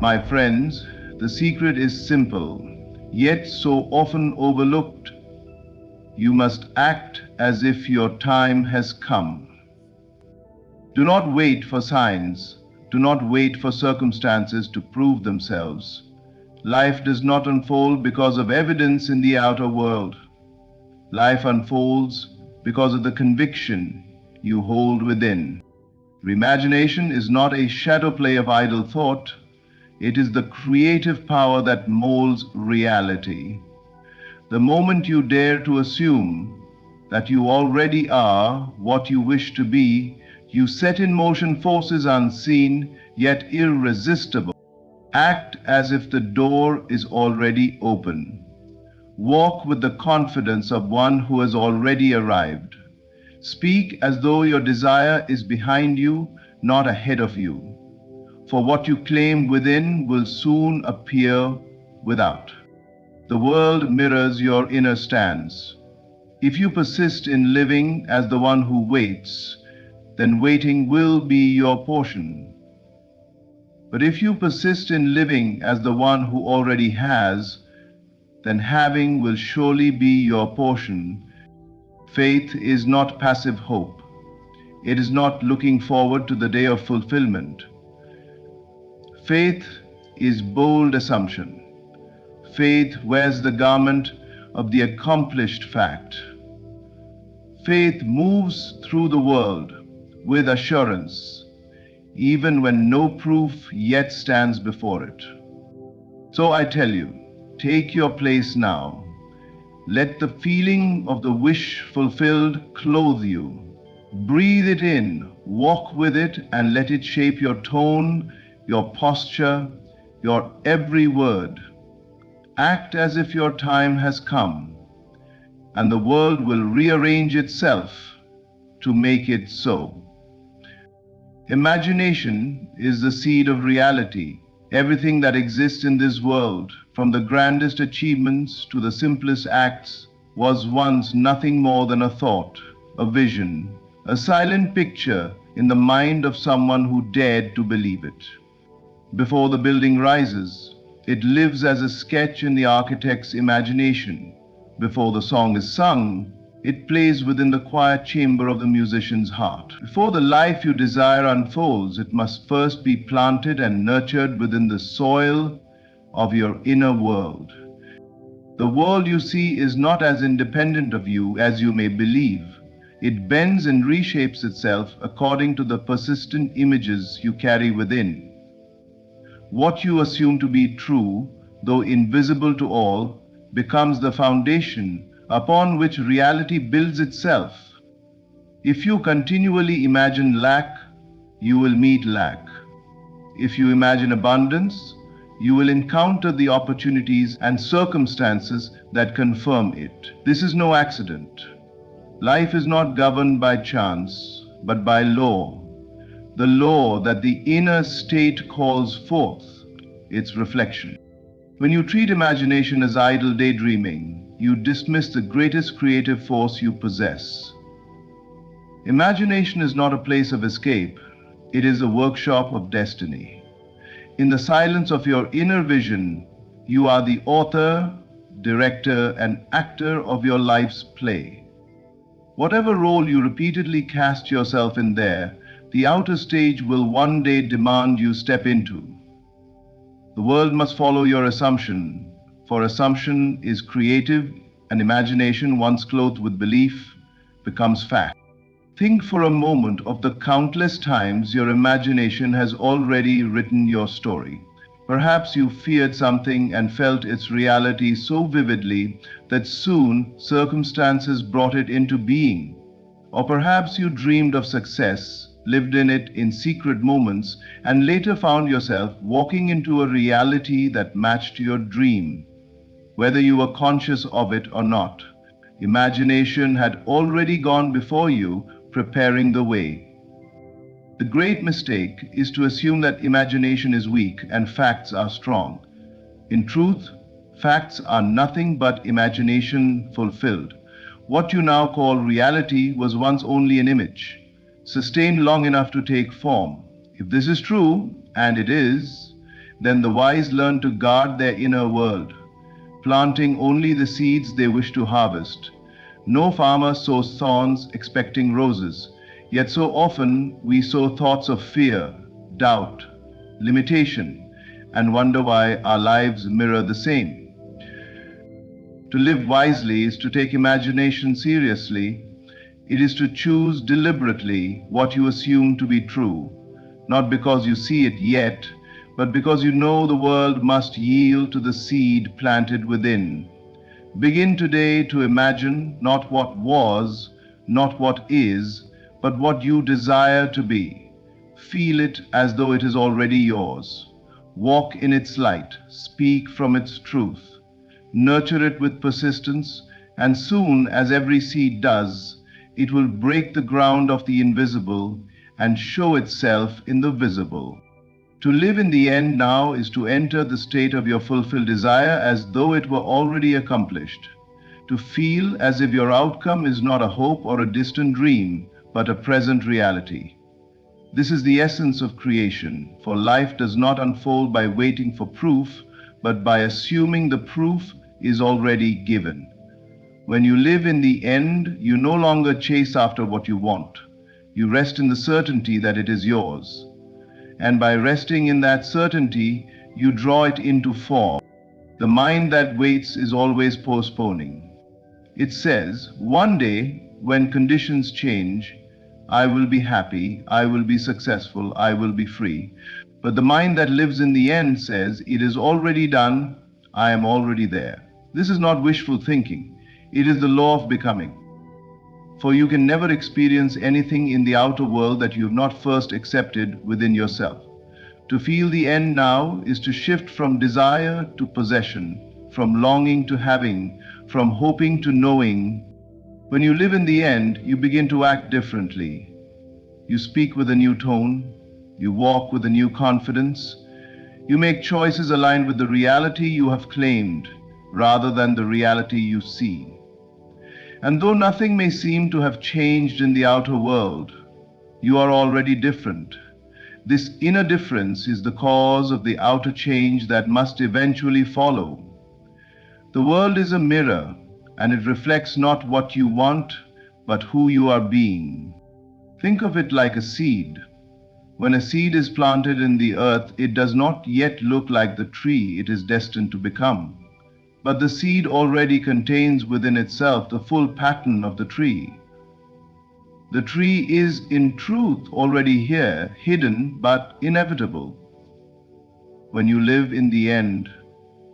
My friends, the secret is simple, yet so often overlooked. You must act as if your time has come. Do not wait for signs. Do not wait for circumstances to prove themselves. Life does not unfold because of evidence in the outer world. Life unfolds because of the conviction you hold within. Imagination is not a shadow play of idle thought. It is the creative power that molds reality. The moment you dare to assume that you already are what you wish to be, you set in motion forces unseen yet irresistible. Act as if the door is already open. Walk with the confidence of one who has already arrived. Speak as though your desire is behind you, not ahead of you. For what you claim within will soon appear without. The world mirrors your inner stance. If you persist in living as the one who waits, then waiting will be your portion. But if you persist in living as the one who already has, then having will surely be your portion. Faith is not passive hope. It is not looking forward to the day of fulfillment. Faith is bold assumption. Faith wears the garment of the accomplished fact. Faith moves through the world with assurance, even when no proof yet stands before it. So I tell you, take your place now. Let the feeling of the wish fulfilled clothe you. Breathe it in, walk with it, and let it shape your tone, your posture, your every word. Act as if your time has come, and the world will rearrange itself to make it so. Imagination is the seed of reality. Everything that exists in this world, from the grandest achievements to the simplest acts, was once nothing more than a thought, a vision, a silent picture in the mind of someone who dared to believe it. Before the building rises, it lives as a sketch in the architect's imagination. Before the song is sung, it plays within the quiet chamber of the musician's heart. Before the life you desire unfolds, it must first be planted and nurtured within the soil of your inner world. The world you see is not as independent of you as you may believe. It bends and reshapes itself according to the persistent images you carry within. What you assume to be true, though invisible to all, becomes the foundation upon which reality builds itself. If you continually imagine lack, you will meet lack. If you imagine abundance, you will encounter the opportunities and circumstances that confirm it. This is no accident. Life is not governed by chance, but by law. The law that the inner state calls forth, its reflection. When you treat imagination as idle daydreaming, you dismiss the greatest creative force you possess. Imagination is not a place of escape. It is a workshop of destiny. In the silence of your inner vision, you are the author, director, and actor of your life's play. Whatever role you repeatedly cast yourself in there, the outer stage will one day demand you step into. The world must follow your assumption, for assumption is creative, and imagination, once clothed with belief, becomes fact. Think for a moment of the countless times your imagination has already written your story. Perhaps you feared something and felt its reality so vividly that soon circumstances brought it into being. Or perhaps you dreamed of success, lived in it in secret moments, and later found yourself walking into a reality that matched your dream. Whether you were conscious of it or not, imagination had already gone before you, preparing the way. The great mistake is to assume that imagination is weak and facts are strong. In truth, facts are nothing but imagination fulfilled. What you now call reality was once only an image, sustained long enough to take form. If this is true, and it is, Then the wise learn to guard their inner world, planting only the seeds they wish to harvest. No farmer sows thorns expecting roses, yet so often we sow thoughts of fear, doubt, limitation, and wonder why our lives mirror the same. To live wisely is to take imagination seriously. It is to choose deliberately what you assume to be true, not because you see it yet, but because you know the world must yield to the seed planted within. Begin today to imagine not what was, not what is, but what you desire to be. Feel it as though it is already yours. Walk in its light, speak from its truth. Nurture it with persistence, and soon, as every seed does, it will break the ground of the invisible and show itself in the visible. To live in the end now is to enter the state of your fulfilled desire as though it were already accomplished. To feel as if your outcome is not a hope or a distant dream, but a present reality. This is the essence of creation, for life does not unfold by waiting for proof, but by assuming the proof is already given. When you live in the end, you no longer chase after what you want. You rest in the certainty that it is yours. And by resting in that certainty, you draw it into form. The mind that waits is always postponing. It says, one day, when conditions change, I will be happy, I will be successful, I will be free. But the mind that lives in the end says, it is already done, I am already there. This is not wishful thinking. It is the law of becoming. For you can never experience anything in the outer world that you have not first accepted within yourself. To feel the end now is to shift from desire to possession, from longing to having, from hoping to knowing. When you live in the end, you begin to act differently. You speak with a new tone. You walk with a new confidence. You make choices aligned with the reality you have claimed, rather than the reality you see. And though nothing may seem to have changed in the outer world, you are already different. This inner difference is the cause of the outer change that must eventually follow. The world is a mirror, and it reflects not what you want, but who you are being. Think of it like a seed. When a seed is planted in the earth, it does not yet look like the tree it is destined to become. But the seed already contains within itself the full pattern of the tree. The tree is in truth already here, hidden but inevitable. When you live in the end,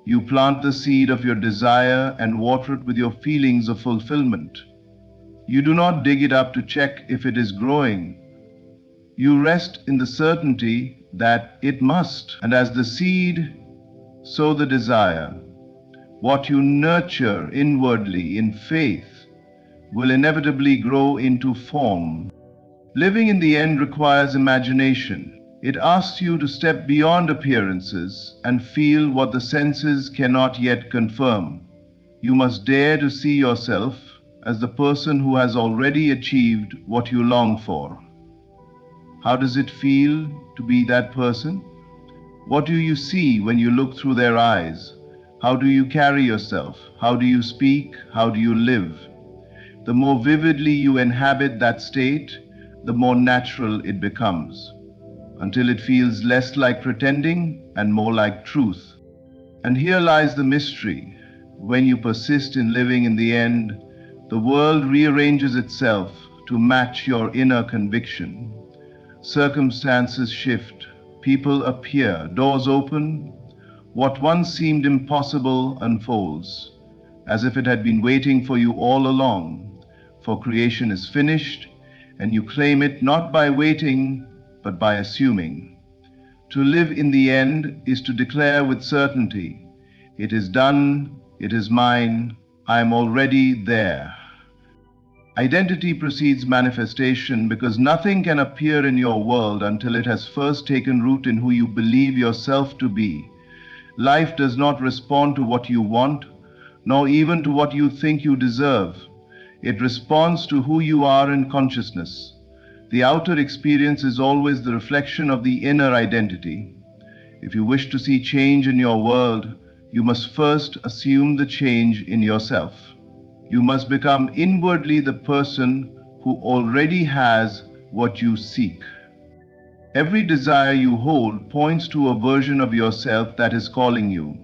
you plant the seed of your desire and water it with your feelings of fulfillment. You do not dig it up to check if it is growing. You rest in the certainty that it must, and as the seed, so the desire. What you nurture inwardly in faith will inevitably grow into form. Living in the end requires imagination. It asks you to step beyond appearances and feel what the senses cannot yet confirm. You must dare to see yourself as the person who has already achieved what you long for. How does it feel to be that person? What do you see when you look through their eyes? How do you carry yourself? How do you speak? How do you live? The more vividly you inhabit that state, the more natural it becomes, until it feels less like pretending and more like truth. And here lies the mystery. When you persist in living in the end, the world rearranges itself to match your inner conviction. Circumstances shift, people appear, doors open. What once seemed impossible unfolds, as if it had been waiting for you all along. For creation is finished, and you claim it not by waiting, but by assuming. To live in the end is to declare with certainty, it is done, it is mine, I am already there. Identity precedes manifestation because nothing can appear in your world until it has first taken root in who you believe yourself to be. Life does not respond to what you want, nor even to what you think you deserve. It responds to who you are in consciousness. The outer experience is always the reflection of the inner identity. If you wish to see change in your world, you must first assume the change in yourself. You must become inwardly the person who already has what you seek. Every desire you hold points to a version of yourself that is calling you.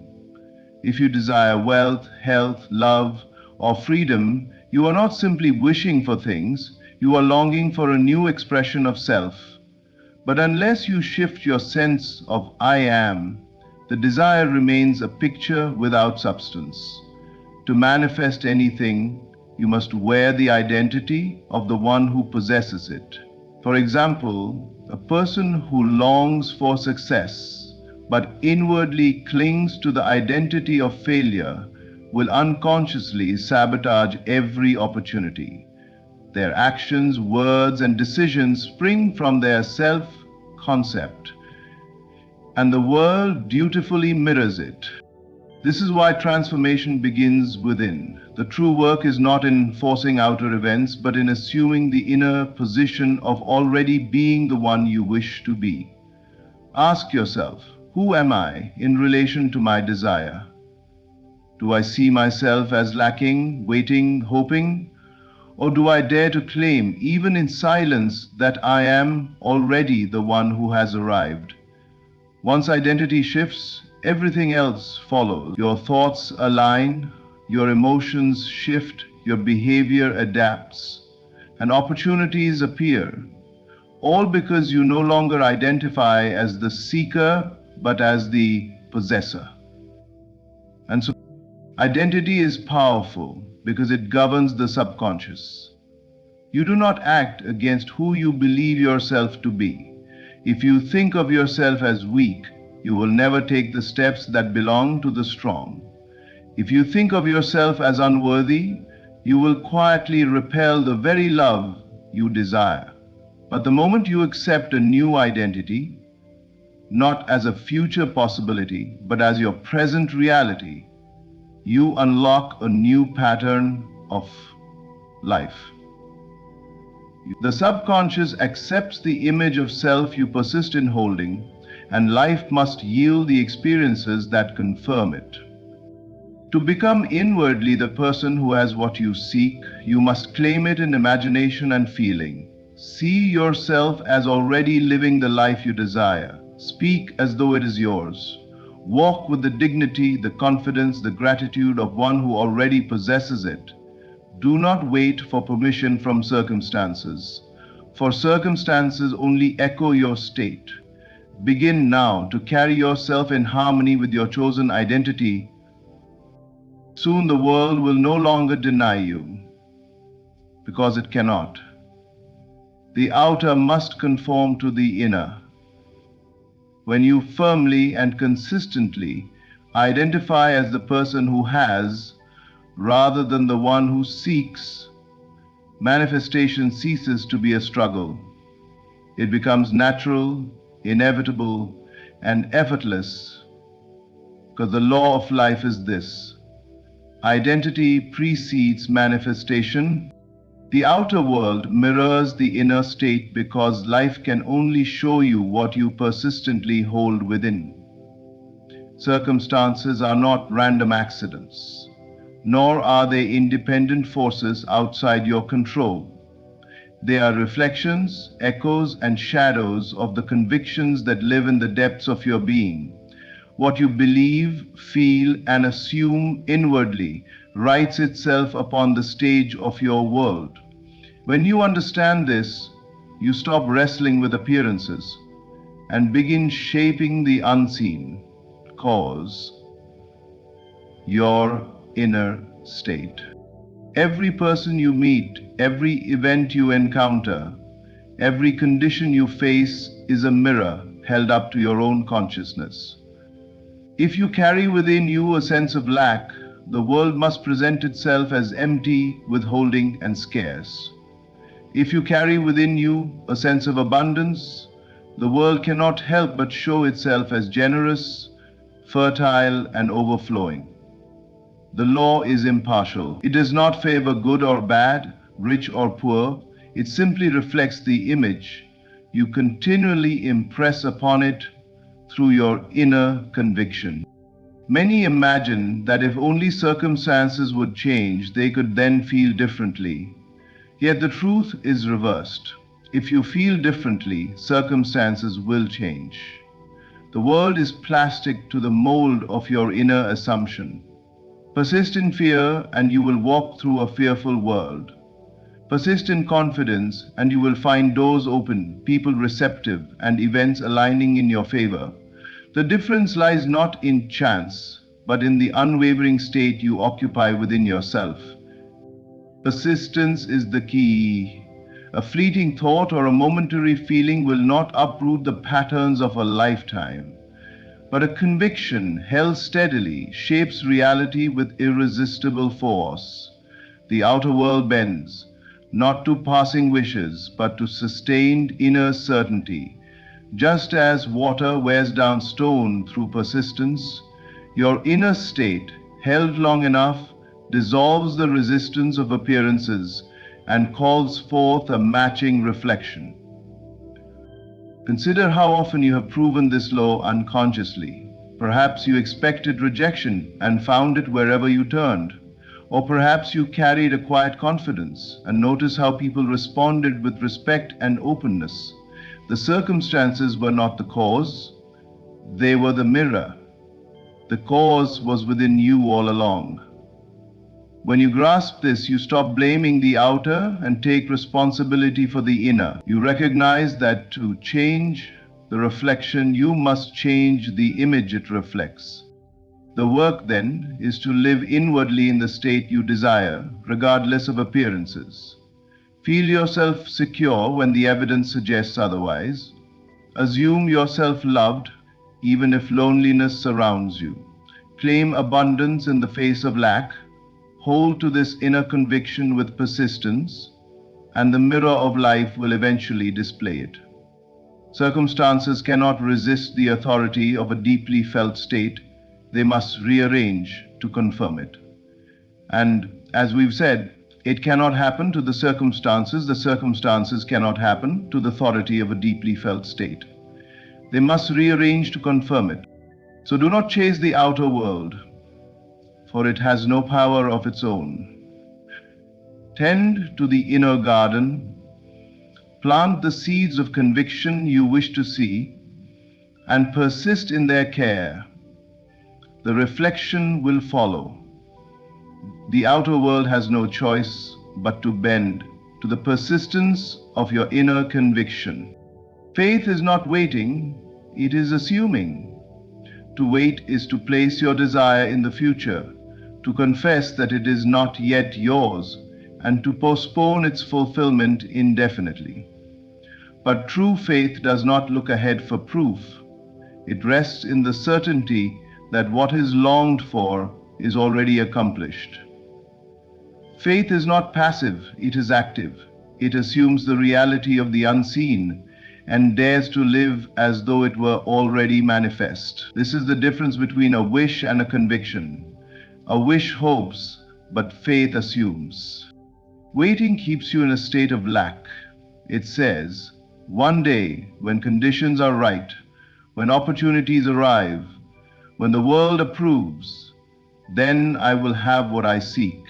If you desire wealth, health, love, or freedom, you are not simply wishing for things, you are longing for a new expression of self. But unless you shift your sense of I am, the desire remains a picture without substance. To manifest anything, you must wear the identity of the one who possesses it. For example, a person who longs for success but inwardly clings to the identity of failure will unconsciously sabotage every opportunity. Their actions, words, and decisions spring from their self-concept, and the world dutifully mirrors it. This is why transformation begins within. The true work is not in forcing outer events, but in assuming the inner position of already being the one you wish to be. Ask yourself, who am I in relation to my desire? Do I see myself as lacking, waiting, hoping? Or do I dare to claim, even in silence, that I am already the one who has arrived? Once identity shifts, everything else follows. Your thoughts align, your emotions shift, your behavior adapts, and opportunities appear. All because you no longer identify as the seeker, but as the possessor. And so, identity is powerful because it governs the subconscious. You do not act against who you believe yourself to be. If you think of yourself as weak, you will never take the steps that belong to the strong. If you think of yourself as unworthy, you will quietly repel the very love you desire. But the moment you accept a new identity, not as a future possibility, but as your present reality, you unlock a new pattern of life. The subconscious accepts the image of self you persist in holding, and life must yield the experiences that confirm it. To become inwardly the person who has what you seek, you must claim it in imagination and feeling. See yourself as already living the life you desire. Speak as though it is yours. Walk with the dignity, the confidence, the gratitude of one who already possesses it. Do not wait for permission from circumstances, for circumstances only echo your state. Begin now to carry yourself in harmony with your chosen identity. Soon the world will no longer deny you, because it cannot. The outer must conform to the inner. When you firmly and consistently identify as the person who has, rather than the one who seeks, manifestation ceases to be a struggle. It becomes natural, inevitable, and effortless, because the law of life is this: identity precedes manifestation. The outer world mirrors the inner state because life can only show you what you persistently hold within. Circumstances are not random accidents, nor are they independent forces outside your control. They are reflections, echoes, and shadows of the convictions that live in the depths of your being. What you believe, feel, and assume inwardly writes itself upon the stage of your world. When you understand this, you stop wrestling with appearances and begin shaping the unseen cause, your inner state. Every person you meet, every event you encounter, every condition you face is a mirror held up to your own consciousness. If you carry within you a sense of lack, the world must present itself as empty, withholding, and scarce. If you carry within you a sense of abundance, the world cannot help but show itself as generous, fertile, and overflowing. The law is impartial. It does not favor good or bad, rich or poor. It simply reflects the image you continually impress upon it through your inner conviction. Many imagine that if only circumstances would change, they could then feel differently. Yet the truth is reversed. If you feel differently, circumstances will change. The world is plastic to the mold of your inner assumption. Persist in fear and you will walk through a fearful world. Persist in confidence and you will find doors open, people receptive, and events aligning in your favor. The difference lies not in chance, but in the unwavering state you occupy within yourself. Persistence is the key. A fleeting thought or a momentary feeling will not uproot the patterns of a lifetime. But a conviction held steadily shapes reality with irresistible force. The outer world bends, not to passing wishes, but to sustained inner certainty. Just as water wears down stone through persistence, your inner state, held long enough, dissolves the resistance of appearances and calls forth a matching reflection. Consider how often you have proven this law unconsciously. Perhaps you expected rejection and found it wherever you turned. Or perhaps you carried a quiet confidence and noticed how people responded with respect and openness. The circumstances were not the cause, they were the mirror. The cause was within you all along. When you grasp this, you stop blaming the outer and take responsibility for the inner. You recognize that to change the reflection, you must change the image it reflects. The work, then, is to live inwardly in the state you desire, regardless of appearances. Feel yourself secure when the evidence suggests otherwise. Assume yourself loved, even if loneliness surrounds you. Claim abundance in the face of lack. Hold to this inner conviction with persistence, and the mirror of life will eventually display it. Circumstances cannot resist the authority of a deeply felt state. They must rearrange to confirm it. And as we've said, it cannot happen to the circumstances cannot happen to the authority of a deeply felt state. They must rearrange to confirm it. So do not chase the outer world, for it has no power of its own. Tend to the inner garden, plant the seeds of conviction you wish to see, and persist in their care. The reflection will follow. The outer world has no choice but to bend to the persistence of your inner conviction. Faith is not waiting, it is assuming. To wait is to place your desire in the future, to confess that it is not yet yours, and to postpone its fulfillment indefinitely. But true faith does not look ahead for proof. It rests in the certainty that what is longed for is already accomplished. Faith is not passive, it is active. It assumes the reality of the unseen and dares to live as though it were already manifest. This is the difference between a wish and a conviction. A wish hopes, but faith assumes. Waiting keeps you in a state of lack. It says, one day, when conditions are right, when opportunities arrive, when the world approves, then I will have what I seek.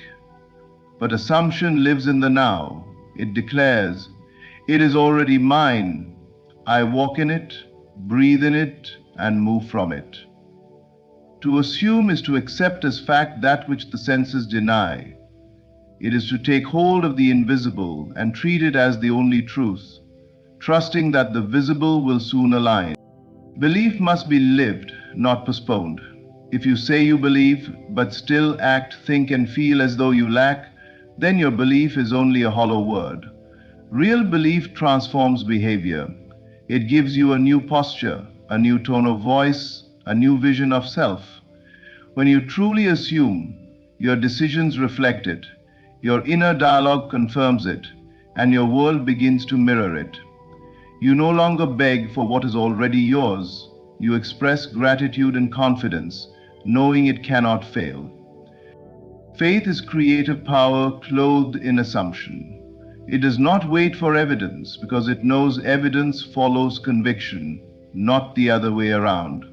But assumption lives in the now. It declares, it is already mine. I walk in it, breathe in it, and move from it. To assume is to accept as fact that which the senses deny. It is to take hold of the invisible and treat it as the only truth, trusting that the visible will soon align. Belief must be lived, not postponed. If you say you believe, but still act, think, and feel as though you lack, then your belief is only a hollow word. Real belief transforms behavior. It gives you a new posture, a new tone of voice, a new vision of self. When you truly assume, your decisions reflect it, your inner dialogue confirms it, and your world begins to mirror it. You no longer beg for what is already yours. You express gratitude and confidence, knowing it cannot fail. Faith is creative power clothed in assumption. It does not wait for evidence because it knows evidence follows conviction. not the other way around.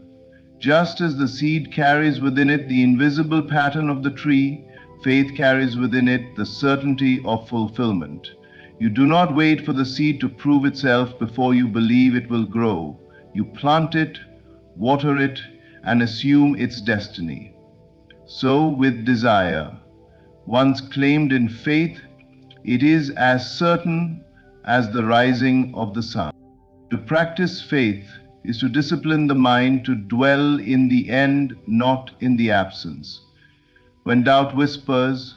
Just as the seed carries within it the invisible pattern of the tree, faith carries within it the certainty of fulfillment. You do not wait for the seed to prove itself before you believe it will grow. You plant it, water it, and assume its destiny. So with desire, once claimed in faith, it is as certain as the rising of the sun. To practice faith is to discipline the mind to dwell in the end, not in the absence. When doubt whispers,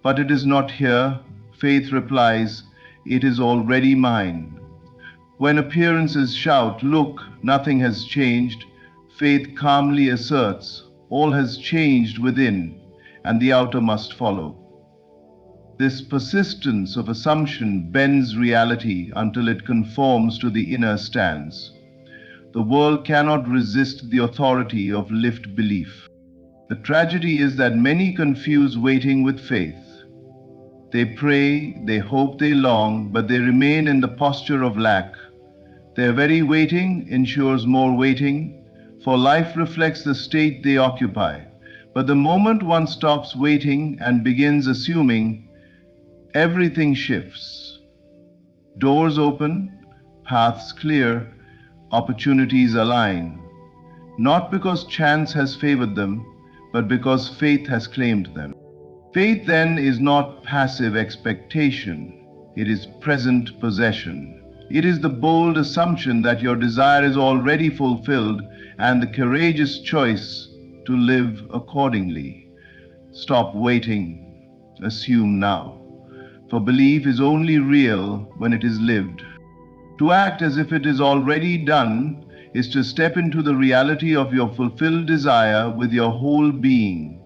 "But it is not here," faith replies, "It is already mine." When appearances shout, "Look, nothing has changed," faith calmly asserts, "All has changed within, and the outer must follow." This persistence of assumption bends reality until it conforms to the inner stance. The world cannot resist the authority of lived belief. The tragedy is that many confuse waiting with faith. They pray, they hope, they long, but they remain in the posture of lack. Their very waiting ensures more waiting, for life reflects the state they occupy. But the moment one stops waiting and begins assuming, everything shifts. Doors open, paths clear, opportunities align. Not because chance has favored them, but because faith has claimed them. Faith then is not passive expectation, it is present possession. It is the bold assumption that your desire is already fulfilled and the courageous choice to live accordingly. Stop waiting, assume now. For belief is only real when it is lived. To act as if it is already done is to step into the reality of your fulfilled desire with your whole being,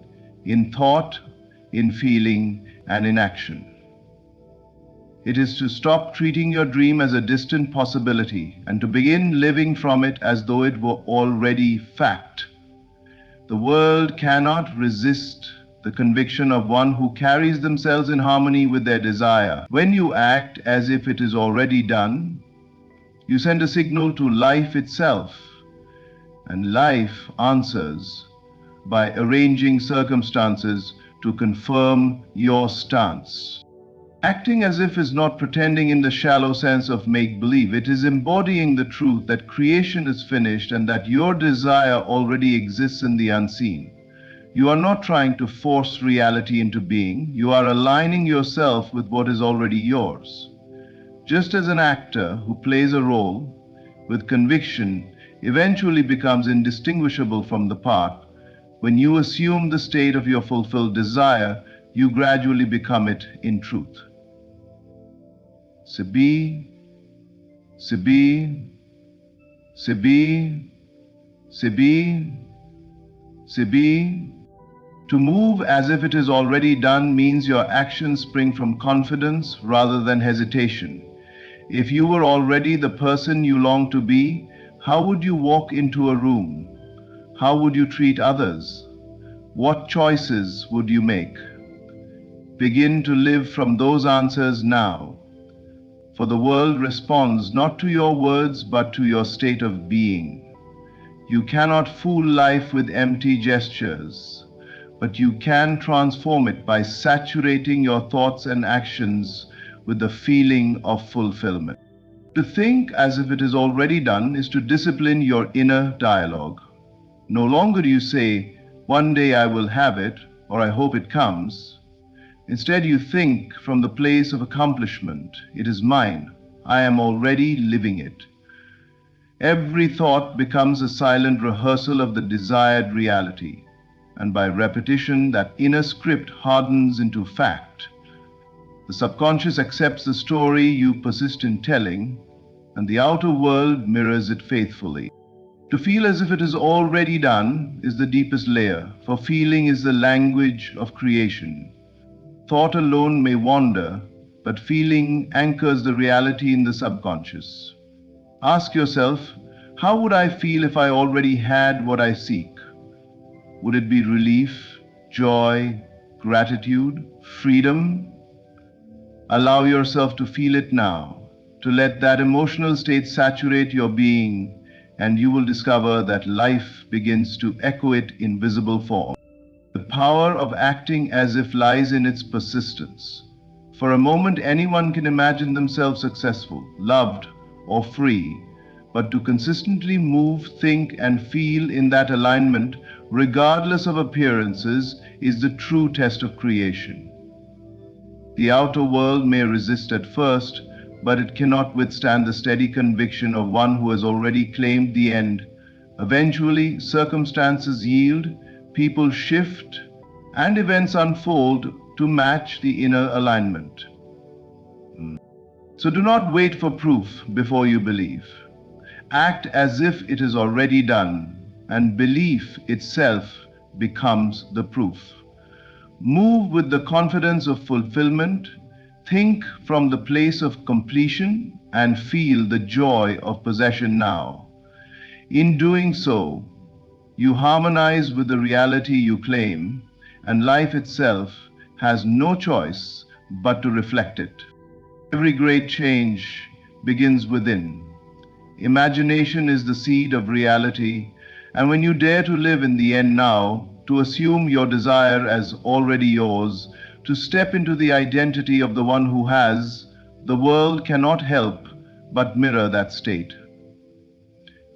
in thought, in feeling, and in action. It is to stop treating your dream as a distant possibility and to begin living from it as though it were already fact. The world cannot resist the conviction of one who carries themselves in harmony with their desire. When you act as if it is already done, you send a signal to life itself, and life answers by arranging circumstances to confirm your stance. Acting as if is not pretending in the shallow sense of make-believe. It is embodying the truth that creation is finished and that your desire already exists in the unseen. You are not trying to force reality into being. You are aligning yourself with what is already yours. Just as an actor who plays a role with conviction eventually becomes indistinguishable from the part, when you assume the state of your fulfilled desire, you gradually become it in truth. Sibi, Sibi, Sibi, Sibi, Sibi. To move as if it is already done means your actions spring from confidence rather than hesitation. If you were already the person you long to be, how would you walk into a room? How would you treat others? What choices would you make? Begin to live from those answers now, for the world responds not to your words but to your state of being. You cannot fool life with empty gestures, but you can transform it by saturating your thoughts and actions with the feeling of fulfillment. To think as if it is already done is to discipline your inner dialogue. No longer do you say, "One day I will have it," or "I hope it comes." Instead, you think from the place of accomplishment. It is mine. I am already living it. Every thought becomes a silent rehearsal of the desired reality, and by repetition, that inner script hardens into fact. The subconscious accepts the story you persist in telling, and the outer world mirrors it faithfully. To feel as if it is already done is the deepest layer, for feeling is the language of creation. Thought alone may wander, but feeling anchors the reality in the subconscious. Ask yourself, how would I feel if I already had what I seek? Would it be relief, joy, gratitude, freedom? Allow yourself to feel it now, to let that emotional state saturate your being. and you will discover that life begins to echo it in visible form. The power of acting as if lies in its persistence. For a moment, anyone can imagine themselves successful, loved, or free, but to consistently move, think, and feel in that alignment, regardless of appearances, is the true test of creation. The outer world may resist at first, but it cannot withstand the steady conviction of one who has already claimed the end. Eventually, circumstances yield, people shift, and events unfold to match the inner alignment. So do not wait for proof before you believe. Act as if it is already done, and belief itself becomes the proof. Move with the confidence of fulfillment, think from the place of completion, and feel the joy of possession now. In doing so, you harmonize with the reality you claim, and life itself has no choice but to reflect it. Every great change begins within. Imagination is the seed of reality, and when you dare to live in the end now, to assume your desire as already yours, to step into the identity of the one who has, the world cannot help but mirror that state.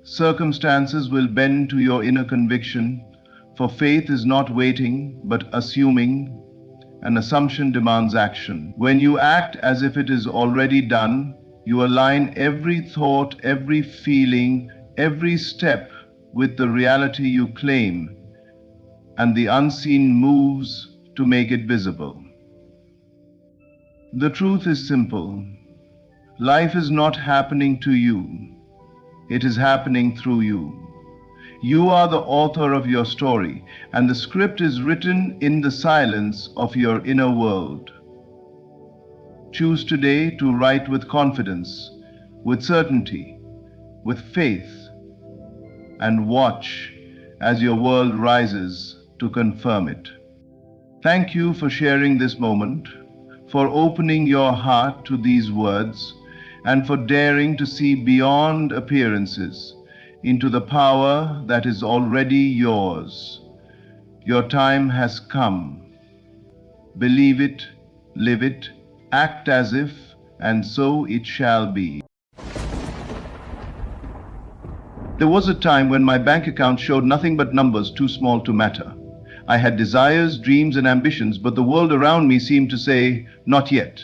Circumstances will bend to your inner conviction, for faith is not waiting but assuming, and assumption demands action. When you act as if it is already done, you align every thought, every feeling, every step with the reality you claim, and the unseen moves to make it visible. The truth is simple. Life is not happening to you. It is happening through you. You are the author of your story, and the script is written in the silence of your inner world. Choose today to write with confidence, with certainty, with faith, and watch as your world rises to confirm it. Thank you for sharing this moment, for opening your heart to these words, and for daring to see beyond appearances into the power that is already yours. Your time has come. Believe it, live it, act as if, and so it shall be. There was a time when my bank account showed nothing but numbers too small to matter. I had desires, dreams, and ambitions, but the world around me seemed to say, not yet.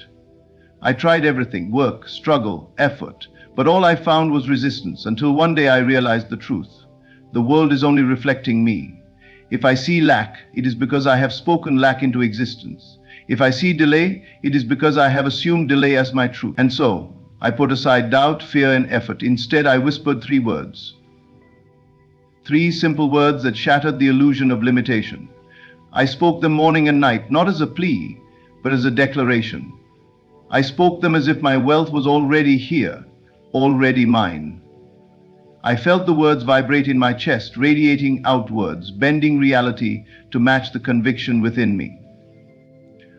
I tried everything, work, struggle, effort, but all I found was resistance, until one day I realized the truth. The world is only reflecting me. If I see lack, it is because I have spoken lack into existence. If I see delay, it is because I have assumed delay as my truth. And so, I put aside doubt, fear, and effort. Instead, I whispered 3 words. 3 simple words that shattered the illusion of limitation. I spoke them morning and night, not as a plea, but as a declaration. I spoke them as if my wealth was already here, already mine. I felt the words vibrate in my chest, radiating outwards, bending reality to match the conviction within me.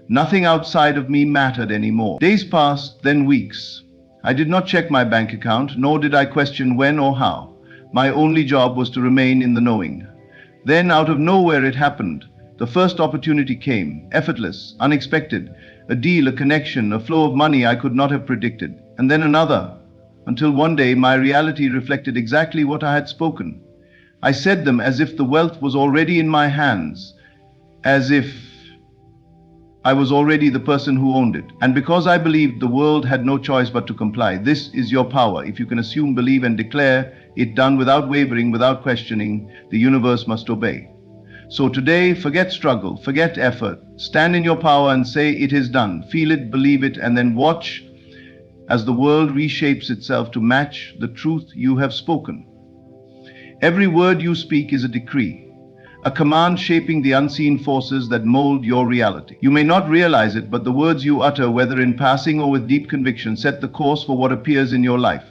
Nothing outside of me mattered anymore. Days passed, then weeks. I did not check my bank account, nor did I question when or how. My only job was to remain in the knowing. Then, out of nowhere, it happened. The first opportunity came, effortless, unexpected, a deal, a connection, a flow of money I could not have predicted, and then another, until one day my reality reflected exactly what I had spoken. I said them as if the wealth was already in my hands, as if I was already the person who owned it. And because I believed, the world had no choice but to comply. This is your power. If you can assume, believe, and declare it done without wavering, without questioning, the universe must obey. So today, forget struggle, forget effort. Stand in your power and say it is done. Feel it, believe it, and then watch as the world reshapes itself to match the truth you have spoken. Every word you speak is a decree, a command shaping the unseen forces that mold your reality. You may not realize it, but the words you utter, whether in passing or with deep conviction, set the course for what appears in your life.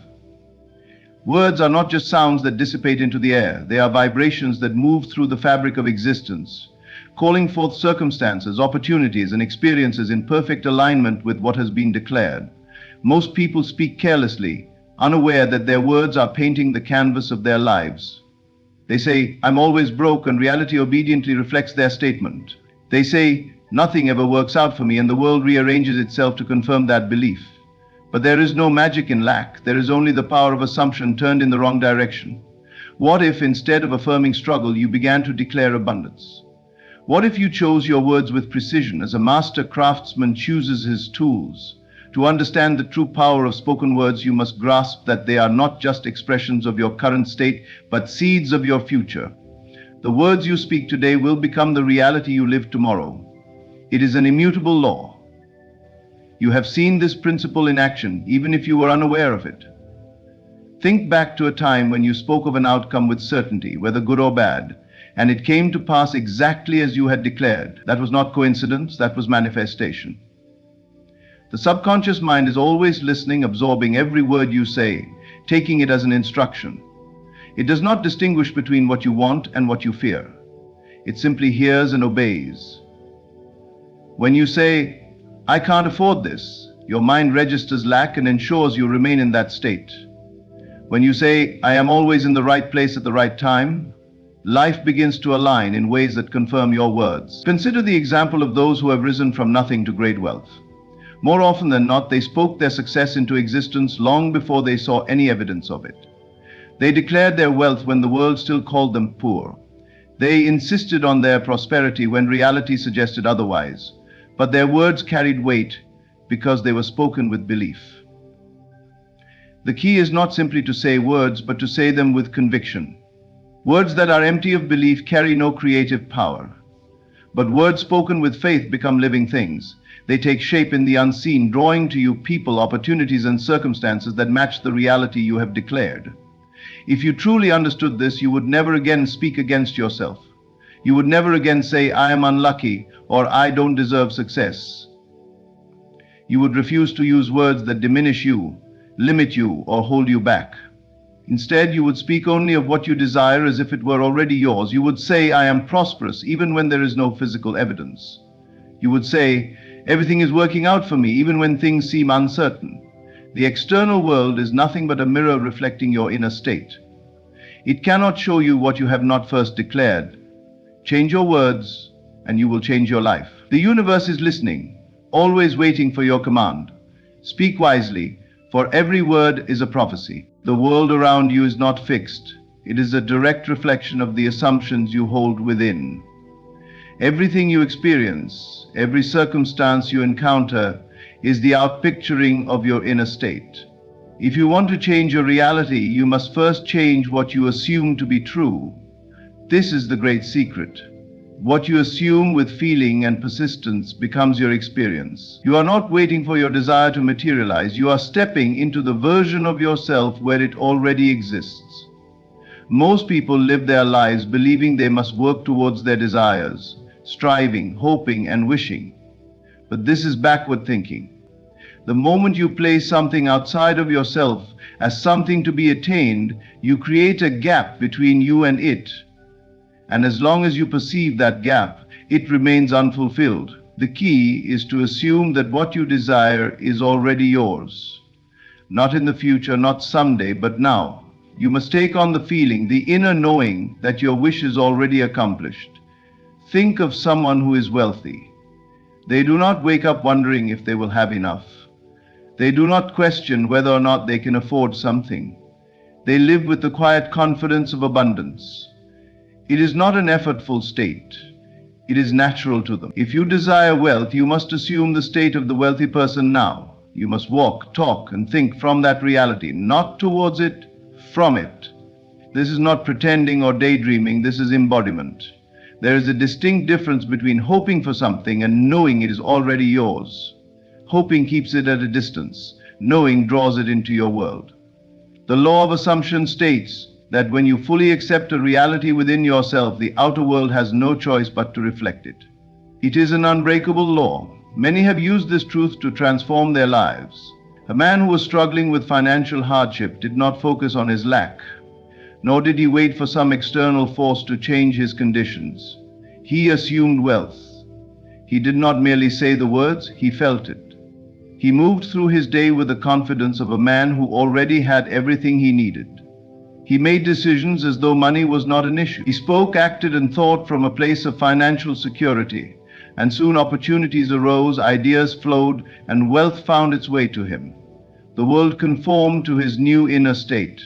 Words are not just sounds that dissipate into the air. They are vibrations that move through the fabric of existence, calling forth circumstances, opportunities, and experiences in perfect alignment with what has been declared. Most people speak carelessly, unaware that their words are painting the canvas of their lives. They say, "I'm always broke," and reality obediently reflects their statement. They say, "Nothing ever works out for me," and the world rearranges itself to confirm that belief. But there is no magic in lack. There is only the power of assumption turned in the wrong direction. What if, instead of affirming struggle, you began to declare abundance? What if you chose your words with precision, as a master craftsman chooses his tools? To understand the true power of spoken words, you must grasp that they are not just expressions of your current state, but seeds of your future. The words you speak today will become the reality you live tomorrow. It is an immutable law. You have seen this principle in action, even if you were unaware of it. Think back to a time when you spoke of an outcome with certainty, whether good or bad, and it came to pass exactly as you had declared. That was not coincidence, that was manifestation. The subconscious mind is always listening, absorbing every word you say, taking it as an instruction. It does not distinguish between what you want and what you fear. It simply hears and obeys. When you say, "I can't afford this," your mind registers lack and ensures you remain in that state. When you say, "I am always in the right place at the right time," life begins to align in ways that confirm your words. Consider the example of those who have risen from nothing to great wealth. More often than not, they spoke their success into existence long before they saw any evidence of it. They declared their wealth when the world still called them poor. They insisted on their prosperity when reality suggested otherwise. But their words carried weight because they were spoken with belief. The key is not simply to say words, but to say them with conviction. Words that are empty of belief carry no creative power. But words spoken with faith become living things. They take shape in the unseen, drawing to you people, opportunities, and circumstances that match the reality you have declared. If you truly understood this, you would never again speak against yourself. You would never again say, "I am unlucky," or "I don't deserve success." You would refuse to use words that diminish you, limit you, or hold you back. Instead, you would speak only of what you desire as if it were already yours. You would say, "I am prosperous," even when there is no physical evidence. You would say, "Everything is working out for me," even when things seem uncertain. The external world is nothing but a mirror reflecting your inner state. It cannot show you what you have not first declared. Change your words, and you will change your life. The universe is listening, always waiting for your command. Speak wisely, for every word is a prophecy. The world around you is not fixed. It is a direct reflection of the assumptions you hold within. Everything you experience, every circumstance you encounter, is the outpicturing of your inner state. If you want to change your reality, you must first change what you assume to be true. This is the great secret. What you assume with feeling and persistence becomes your experience. You are not waiting for your desire to materialize. You are stepping into the version of yourself where it already exists. Most people live their lives believing they must work towards their desires, striving, hoping, and wishing. But this is backward thinking. The moment you place something outside of yourself as something to be attained, you create a gap between you and it. And as long as you perceive that gap, it remains unfulfilled. The key is to assume that what you desire is already yours. Not in the future, not someday, but now. You must take on the feeling, the inner knowing that your wish is already accomplished. Think of someone who is wealthy. They do not wake up wondering if they will have enough. They do not question whether or not they can afford something. They live with the quiet confidence of abundance. It is not an effortful state. It is natural to them. If you desire wealth, you must assume the state of the wealthy person now. You must walk, talk, and think from that reality, not towards it, from it. This is not pretending or daydreaming, this is embodiment. There is a distinct difference between hoping for something and knowing it is already yours. Hoping keeps it at a distance. Knowing draws it into your world. The law of assumption states that when you fully accept a reality within yourself, the outer world has no choice but to reflect it. It is an unbreakable law. Many have used this truth to transform their lives. A man who was struggling with financial hardship did not focus on his lack, nor did he wait for some external force to change his conditions. He assumed wealth. He did not merely say the words, he felt it. He moved through his day with the confidence of a man who already had everything he needed. He made decisions as though money was not an issue. He spoke, acted, and thought from a place of financial security, and soon opportunities arose, ideas flowed, and wealth found its way to him. The world conformed to his new inner state.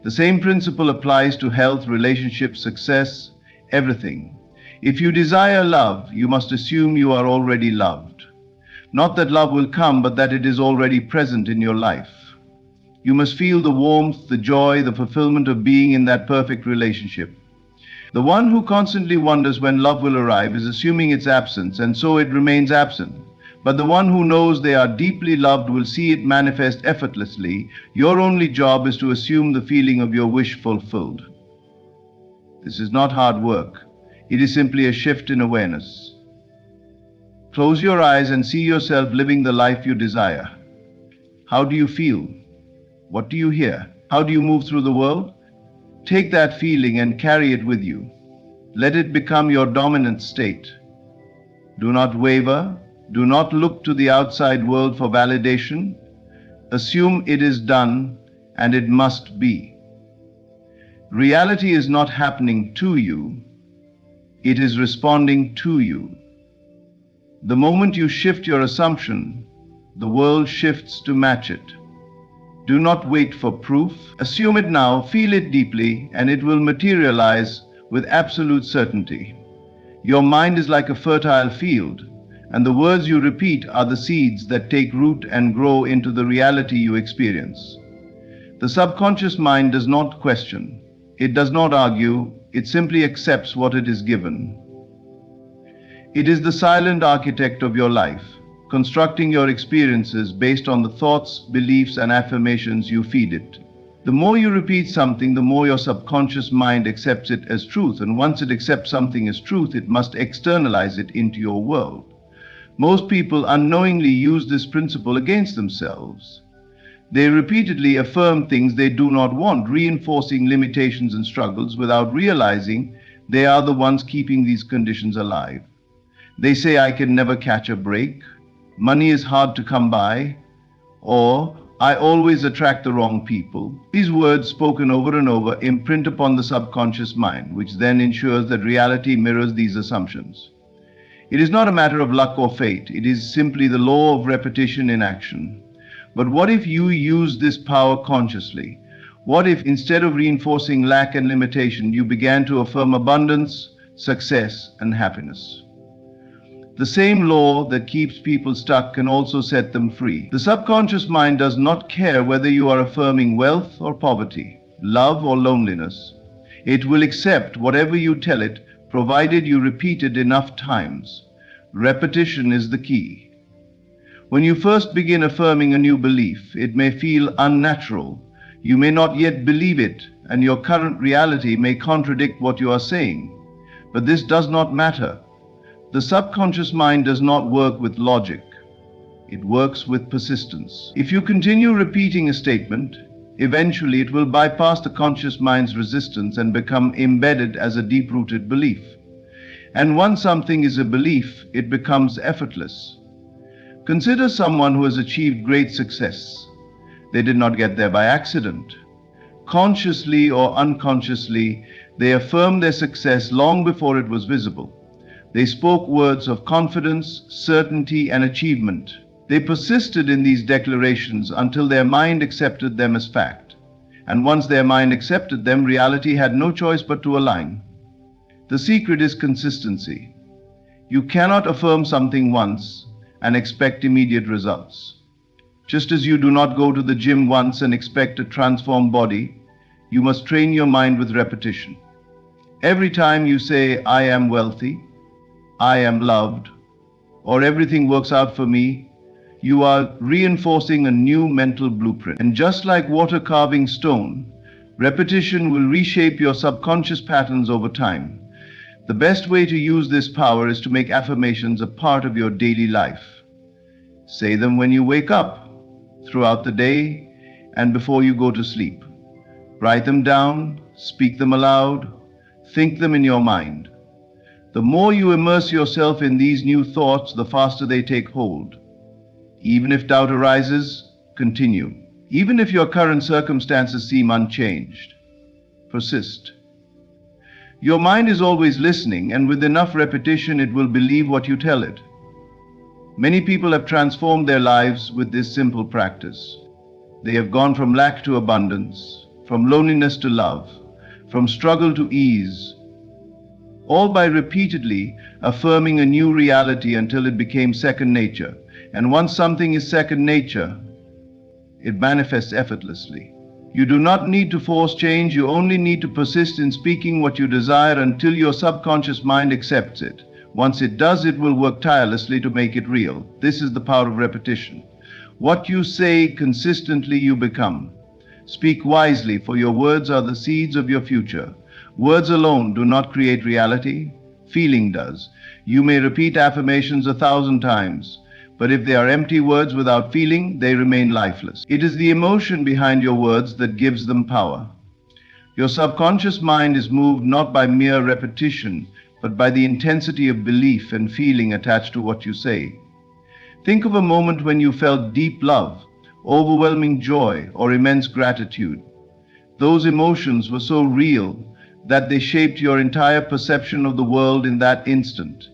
The same principle applies to health, relationships, success, everything. If you desire love, you must assume you are already loved. Not that love will come, but that it is already present in your life. You must feel the warmth, the joy, the fulfillment of being in that perfect relationship. The one who constantly wonders when love will arrive is assuming its absence, and so it remains absent. But the one who knows they are deeply loved will see it manifest effortlessly. Your only job is to assume the feeling of your wish fulfilled. This is not hard work. It is simply a shift in awareness. Close your eyes and see yourself living the life you desire. How do you feel? What do you hear? How do you move through the world? Take that feeling and carry it with you. Let it become your dominant state. Do not waver. Do not look to the outside world for validation. Assume it is done and it must be. Reality is not happening to you. It is responding to you. The moment you shift your assumption, the world shifts to match it. Do not wait for proof. Assume it now, feel it deeply, and it will materialize with absolute certainty. Your mind is like a fertile field, and the words you repeat are the seeds that take root and grow into the reality you experience. The subconscious mind does not question. It does not argue. It simply accepts what it is given. It is the silent architect of your life, constructing your experiences based on the thoughts, beliefs, and affirmations you feed it. The more you repeat something, the more your subconscious mind accepts it as truth, and once it accepts something as truth, it must externalize it into your world. Most people unknowingly use this principle against themselves. They repeatedly affirm things they do not want, reinforcing limitations and struggles without realizing they are the ones keeping these conditions alive. They say, "I can never catch a break," "money is hard to come by," or "I always attract the wrong people." These words, spoken over and over, imprint upon the subconscious mind, which then ensures that reality mirrors these assumptions. It is not a matter of luck or fate. It is simply the law of repetition in action. But what if you use this power consciously? What if, instead of reinforcing lack and limitation, you began to affirm abundance, success, and happiness? The same law that keeps people stuck can also set them free. The subconscious mind does not care whether you are affirming wealth or poverty, love or loneliness. It will accept whatever you tell it, provided you repeat it enough times. Repetition is the key. When you first begin affirming a new belief, it may feel unnatural. You may not yet believe it, and your current reality may contradict what you are saying. But this does not matter. The subconscious mind does not work with logic. It works with persistence. If you continue repeating a statement, eventually it will bypass the conscious mind's resistance and become embedded as a deep-rooted belief. And once something is a belief, it becomes effortless. Consider someone who has achieved great success. They did not get there by accident. Consciously or unconsciously, they affirmed their success long before it was visible. They spoke words of confidence, certainty, and achievement. They persisted in these declarations until their mind accepted them as fact. And once their mind accepted them, reality had no choice but to align. The secret is consistency. You cannot affirm something once and expect immediate results. Just as you do not go to the gym once and expect a transformed body, you must train your mind with repetition. Every time you say, "I am wealthy," "I am loved," or "everything works out for me," you are reinforcing a new mental blueprint. And just like water carving stone, repetition will reshape your subconscious patterns over time. The best way to use this power is to make affirmations a part of your daily life. Say them when you wake up, throughout the day, and before you go to sleep. Write them down, speak them aloud, think them in your mind. The more you immerse yourself in these new thoughts, the faster they take hold. Even if doubt arises, continue. Even if your current circumstances seem unchanged, persist. Your mind is always listening, and with enough repetition, it will believe what you tell it. Many people have transformed their lives with this simple practice. They have gone from lack to abundance, from loneliness to love, from struggle to ease, all by repeatedly affirming a new reality until it became second nature. And once something is second nature, it manifests effortlessly. You do not need to force change, you only need to persist in speaking what you desire until your subconscious mind accepts it. Once it does, it will work tirelessly to make it real. This is the power of repetition. What you say consistently, you become. Speak wisely, for your words are the seeds of your future. Words alone do not create reality. Feeling does. You may repeat affirmations 1,000 times, but if they are empty words without feeling, they remain lifeless. It is the emotion behind your words that gives them power. Your subconscious mind is moved not by mere repetition, but by the intensity of belief and feeling attached to what you say. Think of a moment when you felt deep love, overwhelming joy, or immense gratitude. Those emotions were so real that they shaped your entire perception of the world in that instant.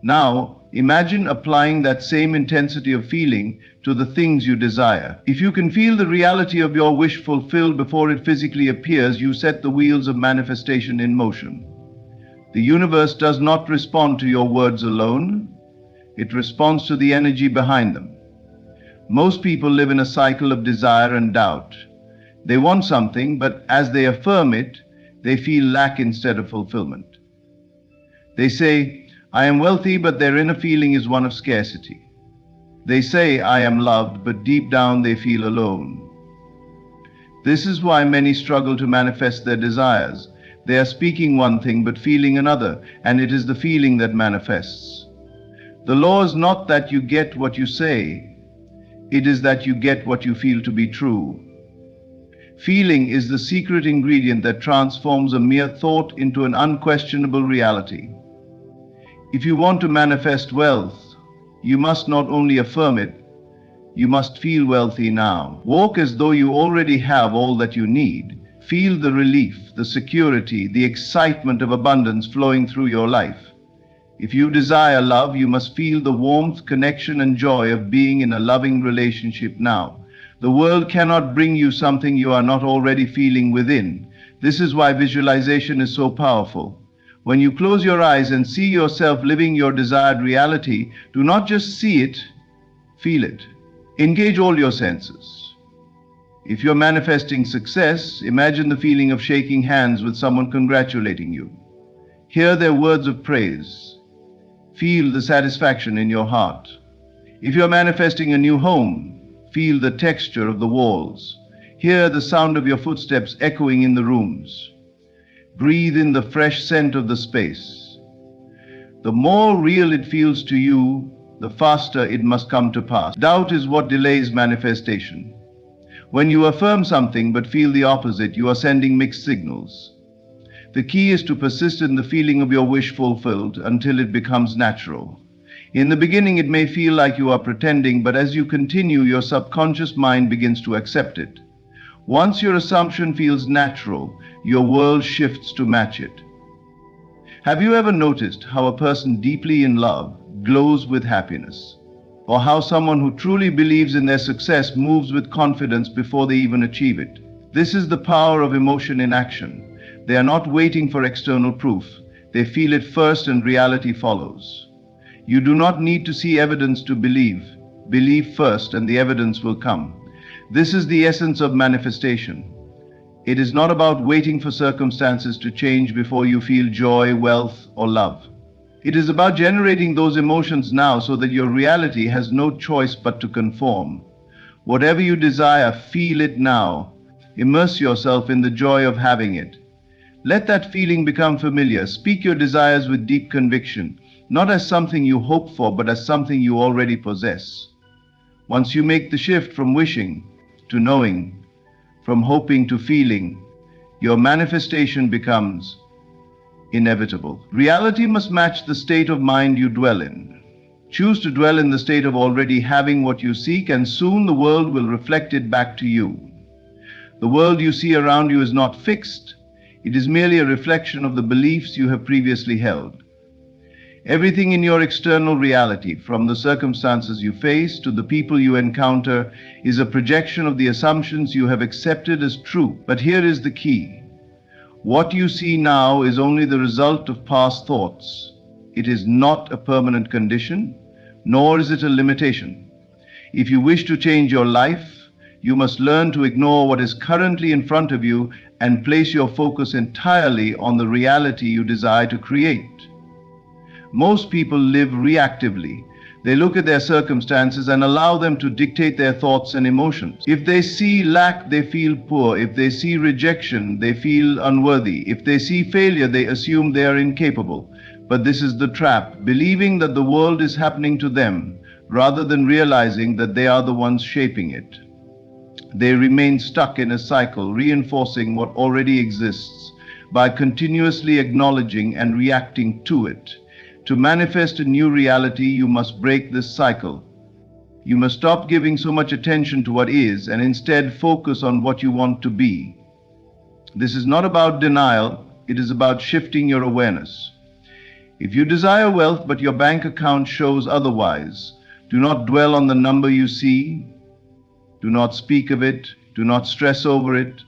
Now, imagine applying that same intensity of feeling to the things you desire. If you can feel the reality of your wish fulfilled before it physically appears, you set the wheels of manifestation in motion. The universe does not respond to your words alone. It responds to the energy behind them. Most people live in a cycle of desire and doubt. They want something, but as they affirm it, they feel lack instead of fulfillment. They say, I am wealthy, but their inner feeling is one of scarcity. They say, I am loved, but deep down they feel alone. This is why many struggle to manifest their desires. They are speaking one thing, but feeling another, and it is the feeling that manifests. The law is not that you get what you say, it is that you get what you feel to be true. Feeling is the secret ingredient that transforms a mere thought into an unquestionable reality. If you want to manifest wealth, you must not only affirm it, you must feel wealthy now. Walk as though you already have all that you need. Feel the relief, the security, the excitement of abundance flowing through your life. If you desire love, you must feel the warmth, connection, and joy of being in a loving relationship now. The world cannot bring you something you are not already feeling within. This is why visualization is so powerful. When you close your eyes and see yourself living your desired reality, do not just see it, feel it. Engage all your senses. If you're manifesting success, imagine the feeling of shaking hands with someone congratulating you. Hear their words of praise. Feel the satisfaction in your heart. If you're manifesting a new home, feel the texture of the walls. Hear the sound of your footsteps echoing in the rooms. Breathe in the fresh scent of the space. The more real it feels to you, the faster it must come to pass. Doubt is what delays manifestation. When you affirm something but feel the opposite, you are sending mixed signals. The key is to persist in the feeling of your wish fulfilled until it becomes natural. In the beginning, it may feel like you are pretending, but as you continue, your subconscious mind begins to accept it. Once your assumption feels natural, your world shifts to match it. Have you ever noticed how a person deeply in love glows with happiness? Or how someone who truly believes in their success moves with confidence before they even achieve it? This is the power of emotion in action. They are not waiting for external proof. They feel it first and reality follows. You do not need to see evidence to believe. Believe first and the evidence will come. This is the essence of manifestation. It is not about waiting for circumstances to change before you feel joy, wealth, or love. It is about generating those emotions now so that your reality has no choice but to conform. Whatever you desire, feel it now. Immerse yourself in the joy of having it. Let that feeling become familiar. Speak your desires with deep conviction, not as something you hope for, but as something you already possess. Once you make the shift from wishing to knowing, from hoping to feeling, your manifestation becomes inevitable. Reality must match the state of mind you dwell in. Choose to dwell in the state of already having what you seek, and soon the world will reflect it back to you. The world you see around you is not fixed. It is merely a reflection of the beliefs you have previously held. Everything in your external reality, from the circumstances you face to the people you encounter, is a projection of the assumptions you have accepted as true. But here is the key. What you see now is only the result of past thoughts. It is not a permanent condition, nor is it a limitation. If you wish to change your life, you must learn to ignore what is currently in front of you and place your focus entirely on the reality you desire to create. Most people live reactively. They look at their circumstances and allow them to dictate their thoughts and emotions. If they see lack, they feel poor. If they see rejection, they feel unworthy. If they see failure, they assume they are incapable. But this is the trap, believing that the world is happening to them, rather than realizing that they are the ones shaping it. They remain stuck in a cycle, reinforcing what already exists by continuously acknowledging and reacting to it. To manifest a new reality, you must break this cycle. You must stop giving so much attention to what is and instead focus on what you want to be. This is not about denial, it is about shifting your awareness. If you desire wealth but your bank account shows otherwise, do not dwell on the number you see, do not speak of it, do not stress over it,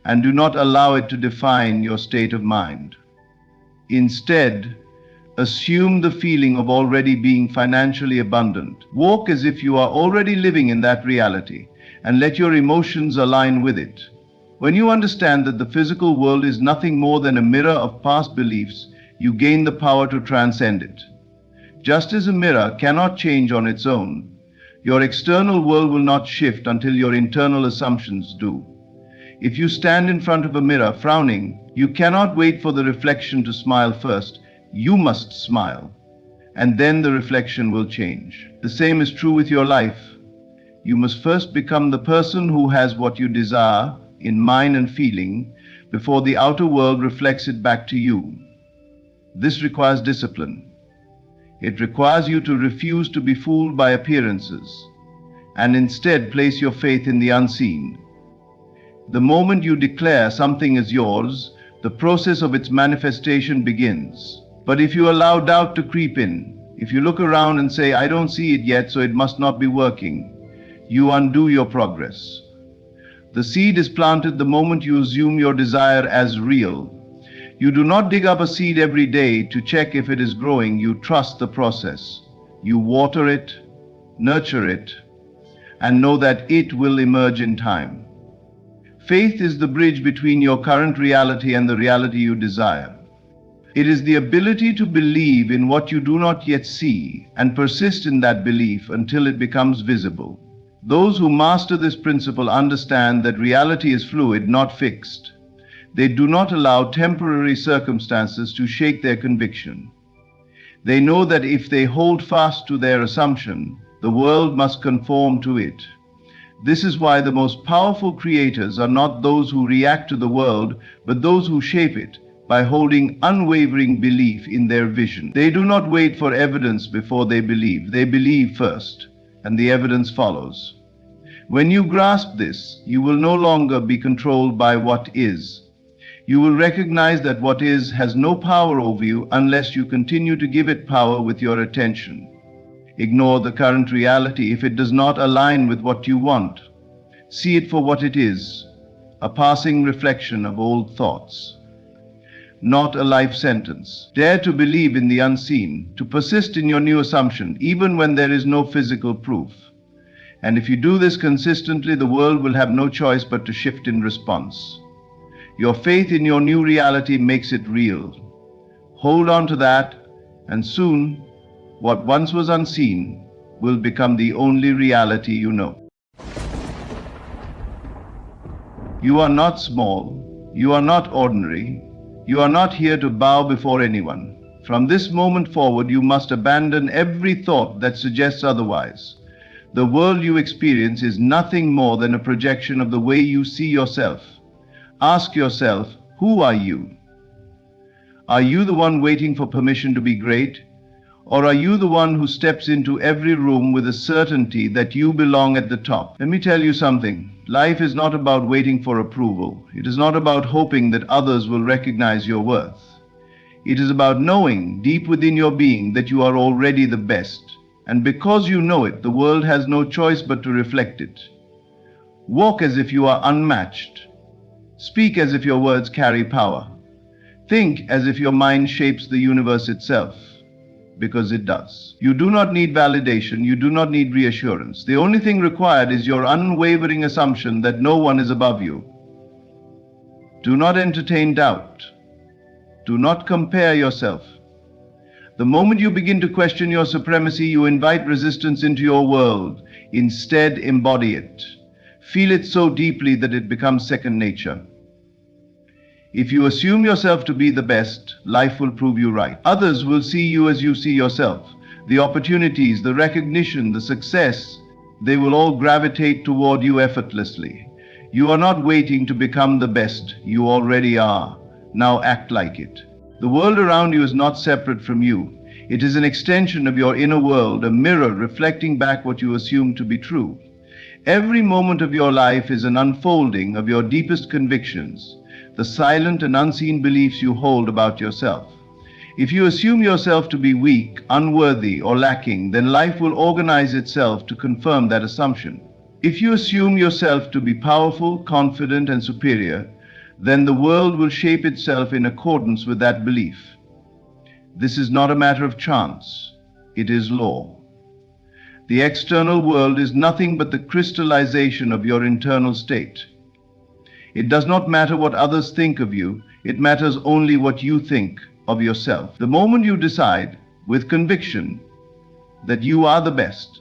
and do not allow it to define your state of mind. Instead, assume the feeling of already being financially abundant. Walk as if you are already living in that reality, and let your emotions align with it. When you understand that the physical world is nothing more than a mirror of past beliefs, you gain the power to transcend it. Just as a mirror cannot change on its own, your external world will not shift until your internal assumptions do. If you stand in front of a mirror frowning, you cannot wait for the reflection to smile first. You must smile, and then the reflection will change. The same is true with your life. You must first become the person who has what you desire in mind and feeling before the outer world reflects it back to you. This requires discipline. It requires you to refuse to be fooled by appearances and instead place your faith in the unseen. The moment you declare something is yours, the process of its manifestation begins. But if you allow doubt to creep in, if you look around and say, "I don't see it yet, so it must not be working," you undo your progress. The seed is planted the moment you assume your desire as real. You do not dig up a seed every day to check if it is growing. You trust the process. You water it, nurture it, and know that it will emerge in time. Faith is the bridge between your current reality and the reality you desire. It is the ability to believe in what you do not yet see and persist in that belief until it becomes visible. Those who master this principle understand that reality is fluid, not fixed. They do not allow temporary circumstances to shake their conviction. They know that if they hold fast to their assumption, the world must conform to it. This is why the most powerful creators are not those who react to the world, but those who shape it by holding unwavering belief in their vision. They do not wait for evidence before they believe. They believe first, and the evidence follows. When you grasp this, you will no longer be controlled by what is. You will recognize that what is has no power over you unless you continue to give it power with your attention. Ignore the current reality if it does not align with what you want. See it for what it is, a passing reflection of old thoughts, not a life sentence. Dare to believe in the unseen, to persist in your new assumption, even when there is no physical proof. And if you do this consistently, the world will have no choice but to shift in response. Your faith in your new reality makes it real. Hold on to that, and soon, what once was unseen will become the only reality you know. You are not small. You are not ordinary. You are not here to bow before anyone. From this moment forward, you must abandon every thought that suggests otherwise. The world you experience is nothing more than a projection of the way you see yourself. Ask yourself, who are you? Are you the one waiting for permission to be great? Or are you the one who steps into every room with a certainty that you belong at the top? Let me tell you something. Life is not about waiting for approval. It is not about hoping that others will recognize your worth. It is about knowing deep within your being that you are already the best. And because you know it, the world has no choice but to reflect it. Walk as if you are unmatched. Speak as if your words carry power. Think as if your mind shapes the universe itself, because it does. You do not need validation, you do not need reassurance. The only thing required is your unwavering assumption that no one is above you. Do not entertain doubt. Do not compare yourself. The moment you begin to question your supremacy, you invite resistance into your world. Instead, embody it. Feel it so deeply that it becomes second nature. If you assume yourself to be the best, life will prove you right. Others will see you as you see yourself. The opportunities, the recognition, the success, they will all gravitate toward you effortlessly. You are not waiting to become the best. You already are. Now act like it. The world around you is not separate from you. It is an extension of your inner world, a mirror reflecting back what you assume to be true. Every moment of your life is an unfolding of your deepest convictions, the silent and unseen beliefs you hold about yourself. If you assume yourself to be weak, unworthy, or lacking, then life will organize itself to confirm that assumption. If you assume yourself to be powerful, confident, and superior, then the world will shape itself in accordance with that belief. This is not a matter of chance. It is law. The external world is nothing but the crystallization of your internal state. It does not matter what others think of you. It matters only what you think of yourself. The moment you decide, with conviction, that you are the best,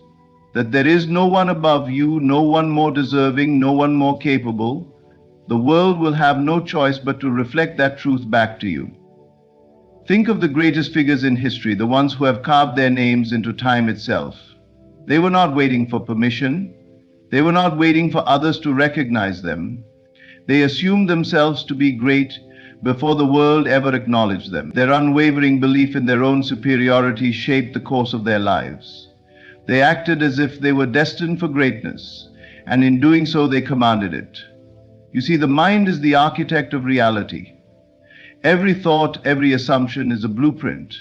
that there is no one above you, no one more deserving, no one more capable, the world will have no choice but to reflect that truth back to you. Think of the greatest figures in history, the ones who have carved their names into time itself. They were not waiting for permission. They were not waiting for others to recognize them. They assumed themselves to be great before the world ever acknowledged them. Their unwavering belief in their own superiority shaped the course of their lives. They acted as if they were destined for greatness, and in doing so they commanded it. You see, the mind is the architect of reality. Every thought, every assumption is a blueprint,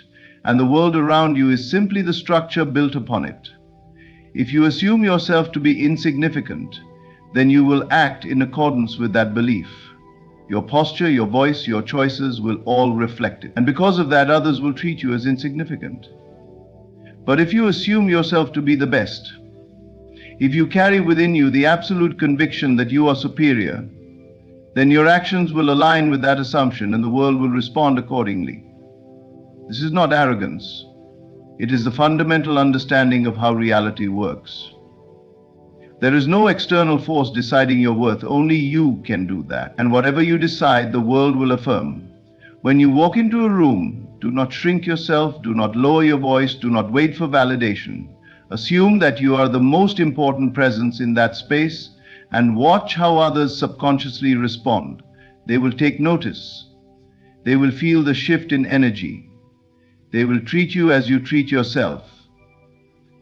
and the world around you is simply the structure built upon it. If you assume yourself to be insignificant, then you will act in accordance with that belief. Your posture, your voice, your choices will all reflect it. And because of that, others will treat you as insignificant. But if you assume yourself to be the best, if you carry within you the absolute conviction that you are superior, then your actions will align with that assumption and the world will respond accordingly. This is not arrogance. It is the fundamental understanding of how reality works. There is no external force deciding your worth. Only you can do that. And whatever you decide, the world will affirm. When you walk into a room, do not shrink yourself, do not lower your voice, do not wait for validation. Assume that you are the most important presence in that space and watch how others subconsciously respond. They will take notice. They will feel the shift in energy. They will treat you as you treat yourself.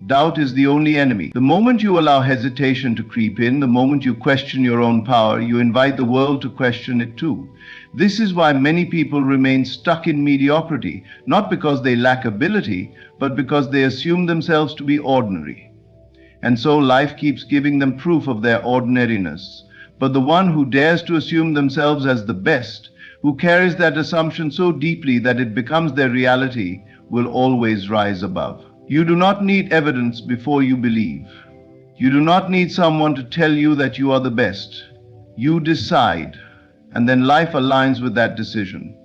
Doubt is the only enemy. The moment you allow hesitation to creep in, the moment you question your own power, you invite the world to question it too. This is why many people remain stuck in mediocrity, not because they lack ability, but because they assume themselves to be ordinary. And so life keeps giving them proof of their ordinariness. But the one who dares to assume themselves as the best, who carries that assumption so deeply that it becomes their reality, will always rise above. You do not need evidence before you believe. You do not need someone to tell you that you are the best. You decide, and then life aligns with that decision.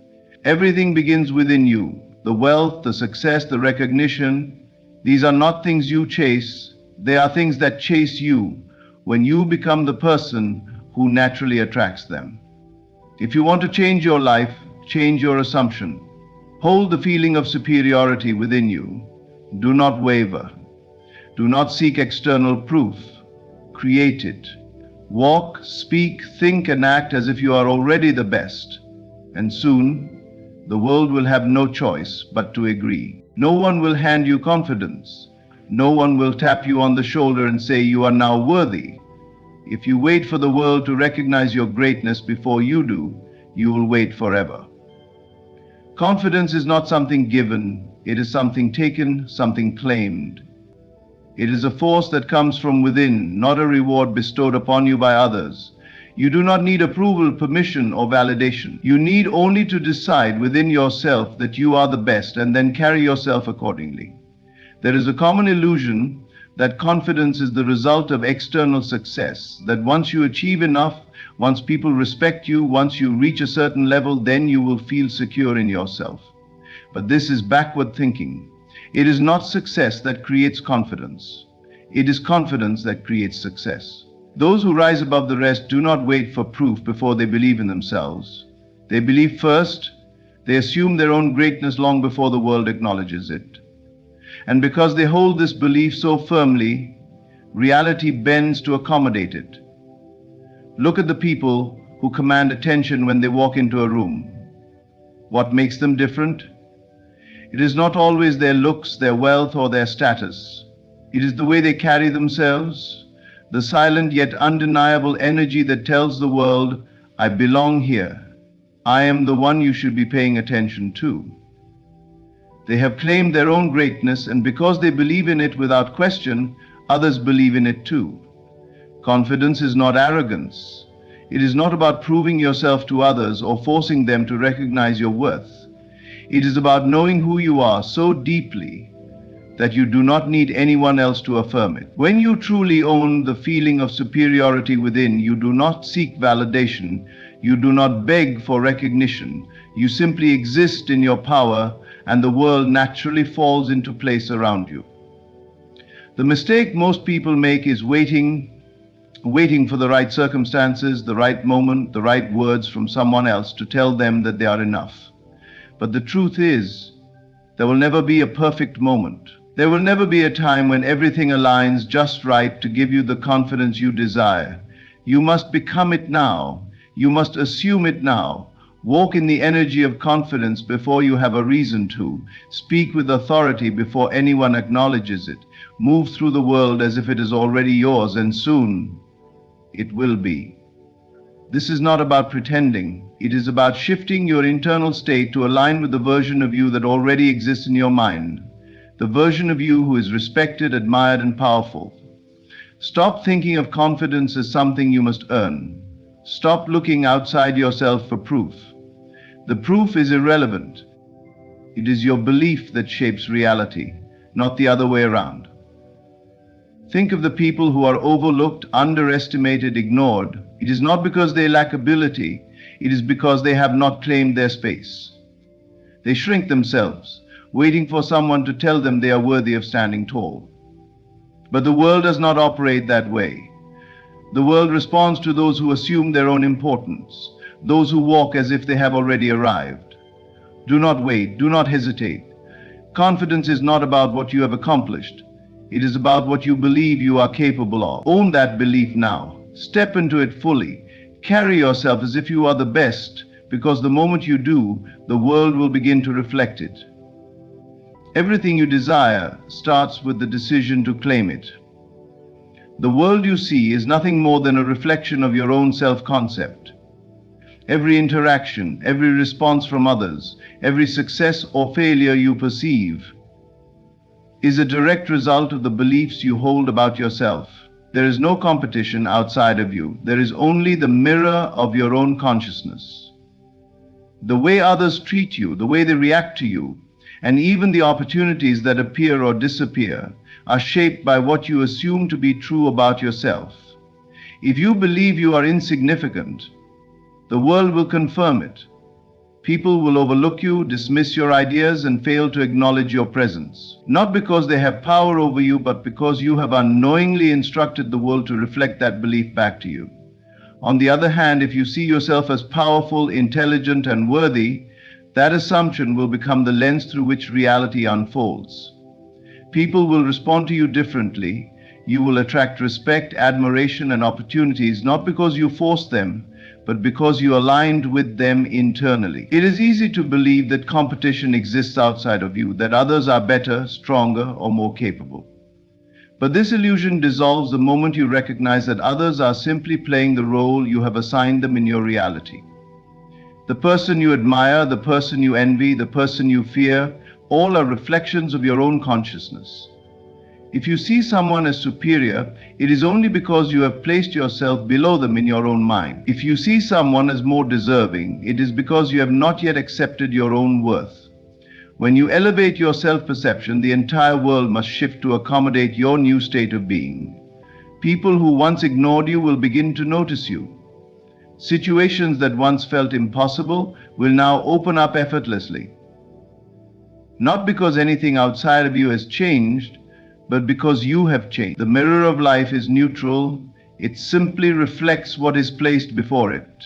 Everything begins within you. The wealth, the success, the recognition, these are not things you chase. They are things that chase you when you become the person who naturally attracts them. If you want to change your life, change your assumption. Hold the feeling of superiority within you. Do not waver. Do not seek external proof. Create it. Walk, speak, think, and act as if you are already the best. And soon, the world will have no choice but to agree. No one will hand you confidence. No one will tap you on the shoulder and say you are now worthy. If you wait for the world to recognize your greatness before you do, you will wait forever. Confidence is not something given, it is something taken, something claimed. It is a force that comes from within, not a reward bestowed upon you by others. You do not need approval, permission, or validation. You need only to decide within yourself that you are the best and then carry yourself accordingly. There is a common illusion that confidence is the result of external success, that once you achieve enough, once people respect you, once you reach a certain level, then you will feel secure in yourself. But this is backward thinking. It is not success that creates confidence. It is confidence that creates success. Those who rise above the rest do not wait for proof before they believe in themselves. They believe first. They assume their own greatness long before the world acknowledges it. And because they hold this belief so firmly, reality bends to accommodate it. Look at the people who command attention when they walk into a room. What makes them different? It is not always their looks, their wealth, or their status. It is the way they carry themselves, the silent yet undeniable energy that tells the world, I belong here. I am the one you should be paying attention to. They have claimed their own greatness, and because they believe in it without question, others believe in it too. Confidence is not arrogance. It is not about proving yourself to others or forcing them to recognize your worth. It is about knowing who you are so deeply that you do not need anyone else to affirm it. When you truly own the feeling of superiority within, you do not seek validation. You do not beg for recognition. You simply exist in your power, and the world naturally falls into place around you. The mistake most people make is waiting for the right circumstances, the right moment, the right words from someone else to tell them that they are enough. But the truth is, there will never be a perfect moment. There will never be a time when everything aligns just right to give you the confidence you desire. You must become it now. You must assume it now. Walk in the energy of confidence before you have a reason to. Speak with authority before anyone acknowledges it. Move through the world as if it is already yours, and soon it will be. This is not about pretending. It is about shifting your internal state to align with the version of you that already exists in your mind. The version of you who is respected, admired, and powerful. Stop thinking of confidence as something you must earn. Stop looking outside yourself for proof. The proof is irrelevant. It is your belief that shapes reality, not the other way around. Think of the people who are overlooked, underestimated, ignored. It is not because they lack ability, it is because they have not claimed their space. They shrink themselves, waiting for someone to tell them they are worthy of standing tall. But the world does not operate that way. The world responds to those who assume their own importance, those who walk as if they have already arrived. Do not wait, do not hesitate. Confidence is not about what you have accomplished. It is about what you believe you are capable of. Own that belief now. Step into it fully. Carry yourself as if you are the best, because the moment you do, the world will begin to reflect it. Everything you desire starts with the decision to claim it. The world you see is nothing more than a reflection of your own self-concept. Every interaction, every response from others, every success or failure you perceive is a direct result of the beliefs you hold about yourself. There is no competition outside of you. There is only the mirror of your own consciousness. The way others treat you, the way they react to you, and even the opportunities that appear or disappear are shaped by what you assume to be true about yourself. If you believe you are insignificant, the world will confirm it. People will overlook you, dismiss your ideas, and fail to acknowledge your presence. Not because they have power over you, but because you have unknowingly instructed the world to reflect that belief back to you. On the other hand, if you see yourself as powerful, intelligent, and worthy, that assumption will become the lens through which reality unfolds. People will respond to you differently. You will attract respect, admiration, and opportunities not because you force them, but because you aligned with them internally. It is easy to believe that competition exists outside of you, that others are better, stronger, or more capable. But this illusion dissolves the moment you recognize that others are simply playing the role you have assigned them in your reality. The person you admire, the person you envy, the person you fear, all are reflections of your own consciousness. If you see someone as superior, it is only because you have placed yourself below them in your own mind. If you see someone as more deserving, it is because you have not yet accepted your own worth. When you elevate your self-perception, the entire world must shift to accommodate your new state of being. People who once ignored you will begin to notice you. Situations that once felt impossible will now open up effortlessly. Not because anything outside of you has changed, but because you have changed. The mirror of life is neutral. It simply reflects what is placed before it.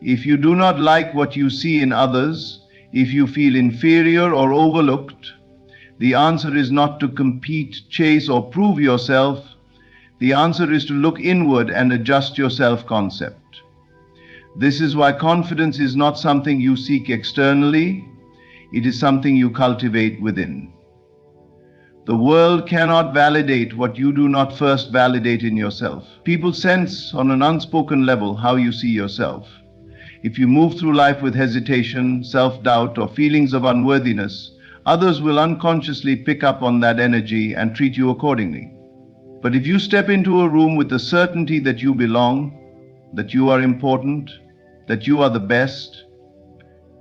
If you do not like what you see in others, if you feel inferior or overlooked, the answer is not to compete, chase, or prove yourself. The answer is to look inward and adjust your self-concept. This is why confidence is not something you seek externally. It is something you cultivate within. The world cannot validate what you do not first validate in yourself. People sense on an unspoken level how you see yourself. If you move through life with hesitation, self-doubt, or feelings of unworthiness, others will unconsciously pick up on that energy and treat you accordingly. But if you step into a room with the certainty that you belong, that you are important, that you are the best,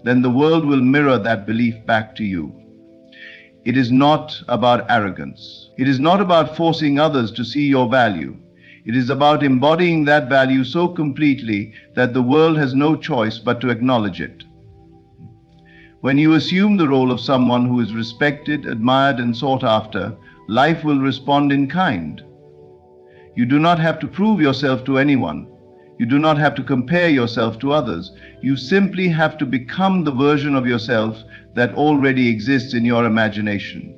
then the world will mirror that belief back to you. It is not about arrogance. It is not about forcing others to see your value. It is about embodying that value so completely that the world has no choice but to acknowledge it. When you assume the role of someone who is respected, admired, and sought after, life will respond in kind. You do not have to prove yourself to anyone. You do not have to compare yourself to others. You simply have to become the version of yourself that already exists in your imagination.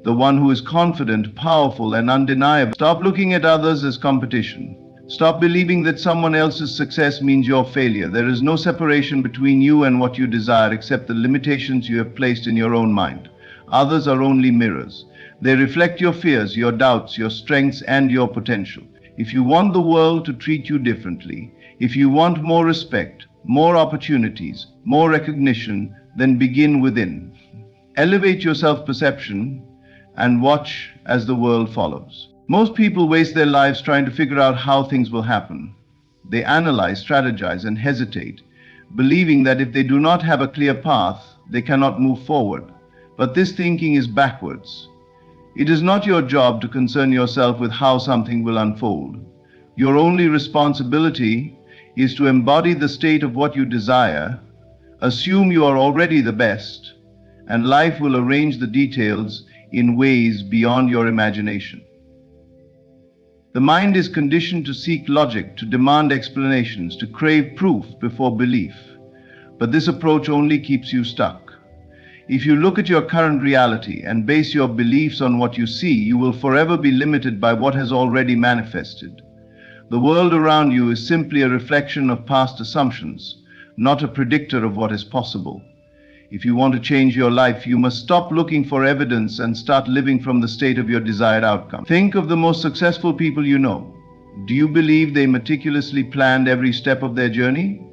The one who is confident, powerful, and undeniable. Stop looking at others as competition. Stop believing that someone else's success means your failure. There is no separation between you and what you desire except the limitations you have placed in your own mind. Others are only mirrors. They reflect your fears, your doubts, your strengths, and your potential. If you want the world to treat you differently, if you want more respect, more opportunities, more recognition, then begin within. Elevate your self-perception and watch as the world follows. Most people waste their lives trying to figure out how things will happen. They analyze, strategize, and hesitate, believing that if they do not have a clear path, they cannot move forward. But this thinking is backwards. It is not your job to concern yourself with how something will unfold. Your only responsibility is to embody the state of what you desire, assume you are already the best, and life will arrange the details in ways beyond your imagination. The mind is conditioned to seek logic, to demand explanations, to crave proof before belief. But this approach only keeps you stuck. If you look at your current reality and base your beliefs on what you see, you will forever be limited by what has already manifested. The world around you is simply a reflection of past assumptions, not a predictor of what is possible. If you want to change your life, you must stop looking for evidence and start living from the state of your desired outcome. Think of the most successful people you know. Do you believe they meticulously planned every step of their journey?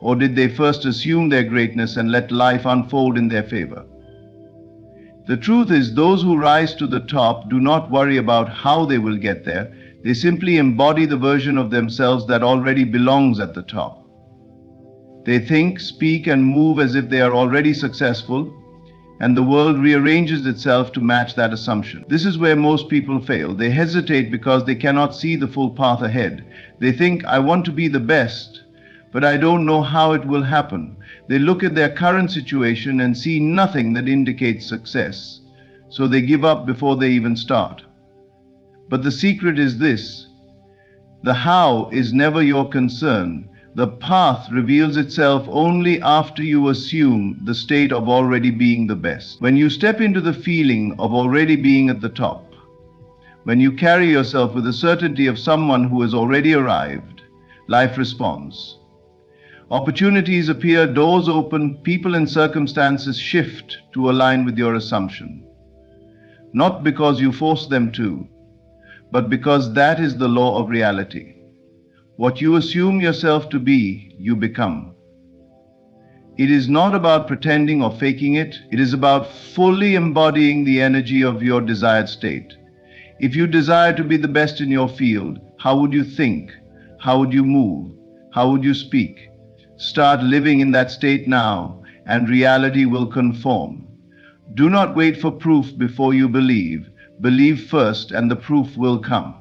Or did they first assume their greatness and let life unfold in their favor? The truth is, those who rise to the top do not worry about how they will get there. They simply embody the version of themselves that already belongs at the top. They think, speak, and move as if they are already successful, and the world rearranges itself to match that assumption. This is where most people fail. They hesitate because they cannot see the full path ahead. They think, I want to be the best, but I don't know how it will happen. They look at their current situation and see nothing that indicates success, so they give up before they even start. But the secret is this: the how is never your concern. The path reveals itself only after you assume the state of already being the best. When you step into the feeling of already being at the top, when you carry yourself with the certainty of someone who has already arrived, life responds. Opportunities appear, doors open, people and circumstances shift to align with your assumption. Not because you force them to, but because that is the law of reality. What you assume yourself to be, you become. It is not about pretending or faking it. It is about fully embodying the energy of your desired state. If you desire to be the best in your field, how would you think? How would you move? How would you speak? Start living in that state now, and reality will conform. Do not wait for proof before you believe. Believe first, and the proof will come.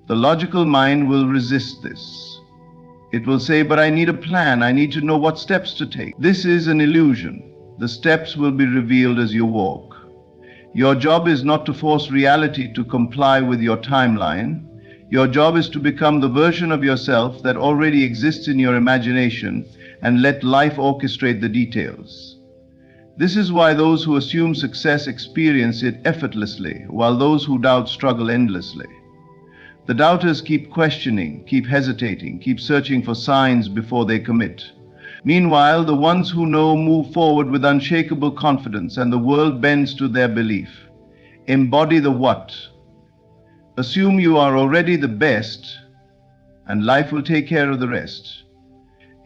The logical mind will resist this. It will say, but I need a plan. I need to know what steps to take. This is an illusion. The steps will be revealed as you walk. Your job is not to force reality to comply with your timeline. Your job is to become the version of yourself that already exists in your imagination and let life orchestrate the details. This is why those who assume success experience it effortlessly, while those who doubt struggle endlessly. The doubters keep questioning, keep hesitating, keep searching for signs before they commit. Meanwhile, the ones who know move forward with unshakable confidence, and the world bends to their belief. Embody the what. Assume you are already the best, and life will take care of the rest.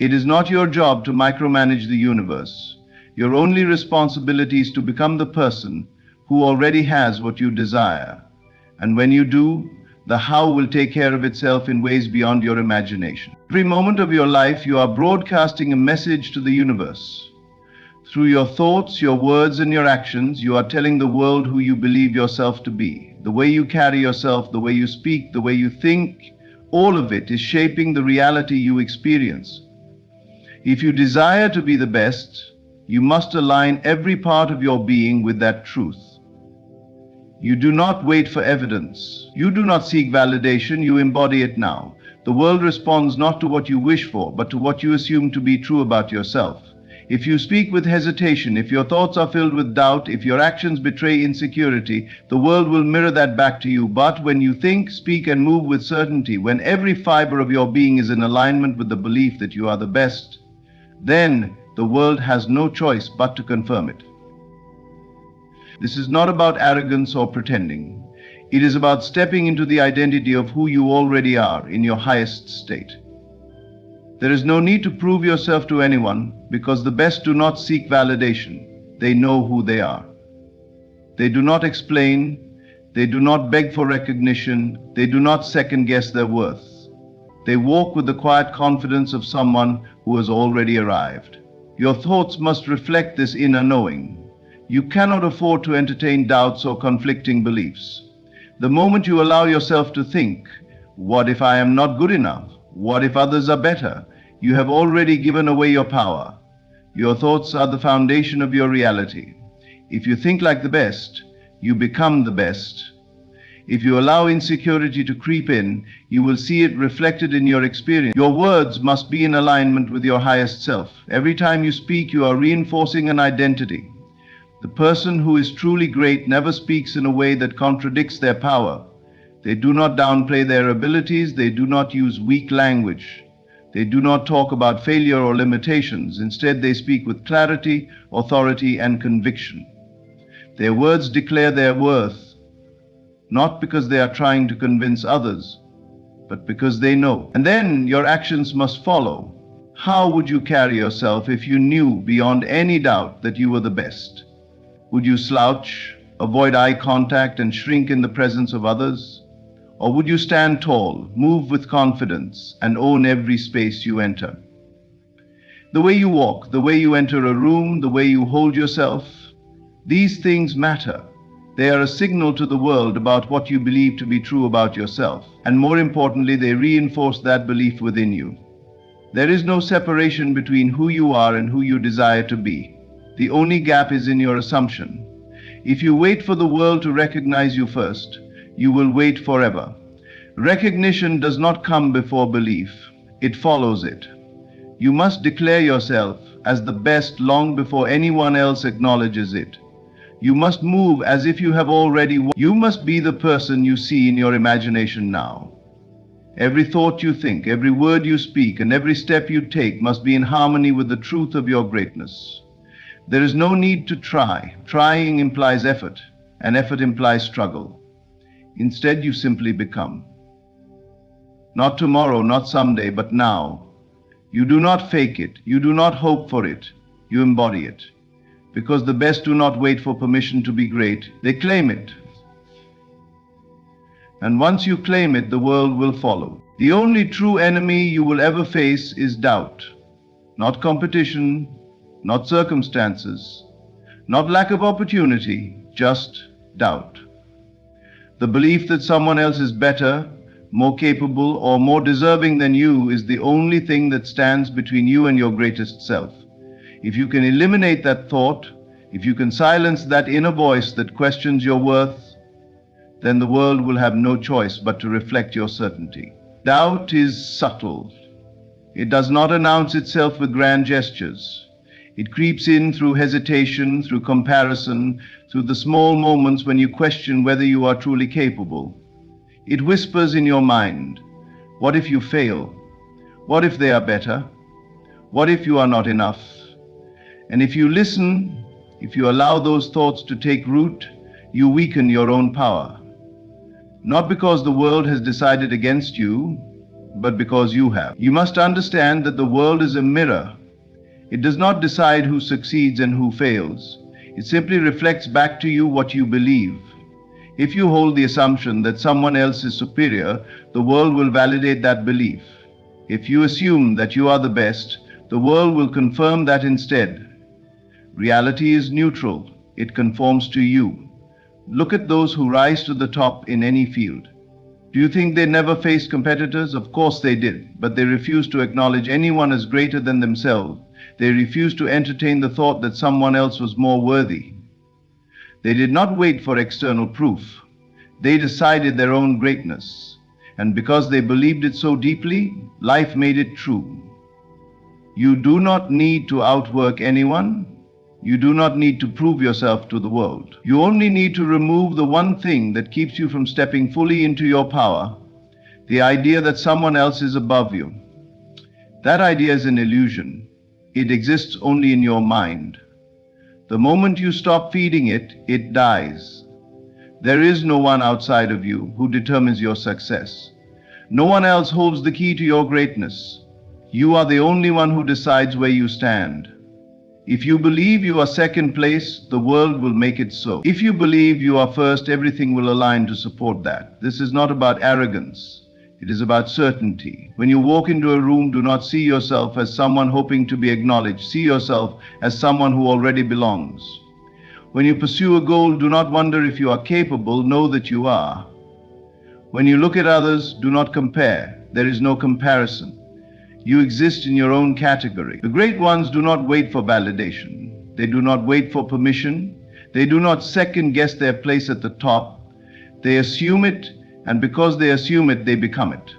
It is not your job to micromanage the universe. Your only responsibility is to become the person who already has what you desire. And when you do, the how will take care of itself in ways beyond your imagination. Every moment of your life, you are broadcasting a message to the universe. Through your thoughts, your words, and your actions, you are telling the world who you believe yourself to be. The way you carry yourself, the way you speak, the way you think, all of it is shaping the reality you experience. If you desire to be the best, you must align every part of your being with that truth. You do not wait for evidence. You do not seek validation, you embody it now. The world responds not to what you wish for, but to what you assume to be true about yourself. If you speak with hesitation, if your thoughts are filled with doubt, if your actions betray insecurity, the world will mirror that back to you. But when you think, speak, and move with certainty, when every fiber of your being is in alignment with the belief that you are the best, then the world has no choice but to confirm it. This is not about arrogance or pretending. It is about stepping into the identity of who you already are in your highest state. There is no need to prove yourself to anyone, because the best do not seek validation. They know who they are. They do not explain. They do not beg for recognition. They do not second guess their worth. They walk with the quiet confidence of someone who has already arrived. Your thoughts must reflect this inner knowing. You cannot afford to entertain doubts or conflicting beliefs. The moment you allow yourself to think, what if I am not good enough? What if others are better? You have already given away your power. Your thoughts are the foundation of your reality. If you think like the best, you become the best. If you allow insecurity to creep in, you will see it reflected in your experience. Your words must be in alignment with your highest self. Every time you speak, you are reinforcing an identity. The person who is truly great never speaks in a way that contradicts their power. They do not downplay their abilities. They do not use weak language. They do not talk about failure or limitations. Instead, they speak with clarity, authority, and conviction. Their words declare their worth, not because they are trying to convince others, but because they know. And then your actions must follow. How would you carry yourself if you knew beyond any doubt that you were the best? Would you slouch, avoid eye contact, and shrink in the presence of others? Or would you stand tall, move with confidence, and own every space you enter? The way you walk, the way you enter a room, the way you hold yourself, these things matter. They are a signal to the world about what you believe to be true about yourself. And more importantly, they reinforce that belief within you. There is no separation between who you are and who you desire to be. The only gap is in your assumption. If you wait for the world to recognize you first, you will wait forever. Recognition does not come before belief. It follows it. You must declare yourself as the best long before anyone else acknowledges it. You must move as if you have already won. You must be the person you see in your imagination now. Every thought you think, every word you speak, and every step you take must be in harmony with the truth of your greatness. There is no need to try. Trying implies effort, and effort implies struggle. Instead, you simply become. Not tomorrow, not someday, but now. You do not fake it. You do not hope for it. You embody it. Because the best do not wait for permission to be great. They claim it. And once you claim it, the world will follow. The only true enemy you will ever face is doubt. Not competition, not circumstances, not lack of opportunity, just doubt. The belief that someone else is better, more capable, or more deserving than you is the only thing that stands between you and your greatest self. If you can eliminate that thought, if you can silence that inner voice that questions your worth, then the world will have no choice but to reflect your certainty. Doubt is subtle. It does not announce itself with grand gestures. It creeps in through hesitation, through comparison, through the small moments when you question whether you are truly capable. It whispers in your mind, what if you fail? What if they are better? What if you are not enough? And if you listen, if you allow those thoughts to take root, you weaken your own power. Not because the world has decided against you, but because you have. You must understand that the world is a mirror. It does not decide who succeeds and who fails. It simply reflects back to you what you believe. If you hold the assumption that someone else is superior, the world will validate that belief. If you assume that you are the best, the world will confirm that instead. Reality is neutral. It conforms to you. Look at those who rise to the top in any field. Do you think they never faced competitors? Of course they did, but they refused to acknowledge anyone as greater than themselves. They refused to entertain the thought that someone else was more worthy. They did not wait for external proof. They decided their own greatness. And because they believed it so deeply, life made it true. You do not need to outwork anyone. You do not need to prove yourself to the world. You only need to remove the one thing that keeps you from stepping fully into your power, the idea that someone else is above you. That idea is an illusion. It exists only in your mind. The moment you stop feeding it, it dies. There is no one outside of you who determines your success. No one else holds the key to your greatness. You are the only one who decides where you stand. If you believe you are second place, the world will make it so. If you believe you are first, everything will align to support that. This is not about arrogance. It is about certainty. When you walk into a room, do not see yourself as someone hoping to be acknowledged. See yourself as someone who already belongs. When you pursue a goal, do not wonder if you are capable. Know that you are. When you look at others, do not compare. There is no comparison. You exist in your own category. The great ones do not wait for validation. They do not wait for permission. They do not second guess their place at the top. They assume it, and because they assume it, they become it.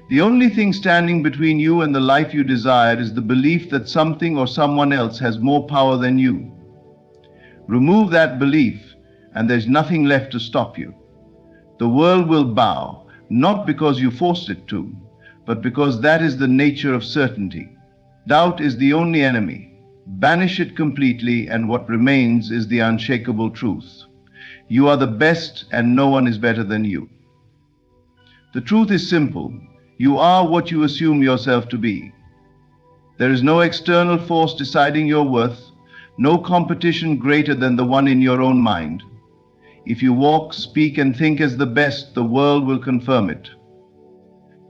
The only thing standing between you and the life you desire is the belief that something or someone else has more power than you. Remove that belief, and there's nothing left to stop you. The world will bow, not because you forced it to, but because that is the nature of certainty. Doubt is the only enemy. Banish it completely, and what remains is the unshakable truth. You are the best, and no one is better than you. The truth is simple. You are what you assume yourself to be. There is no external force deciding your worth, no competition greater than the one in your own mind. If you walk, speak, and think as the best, the world will confirm it.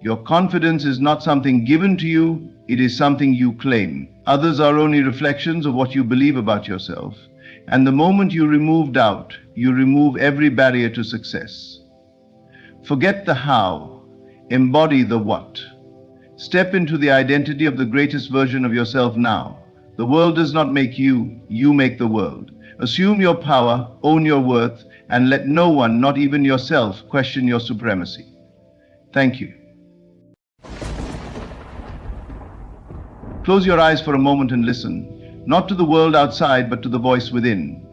Your confidence is not something given to you, it is something you claim. Others are only reflections of what you believe about yourself. And the moment you remove doubt, you remove every barrier to success. Forget the how, embody the what. Step into the identity of the greatest version of yourself now. The world does not make you, you make the world. Assume your power, own your worth, and let no one, not even yourself, question your supremacy. Thank you. Close your eyes for a moment and listen, not to the world outside, but to the voice within.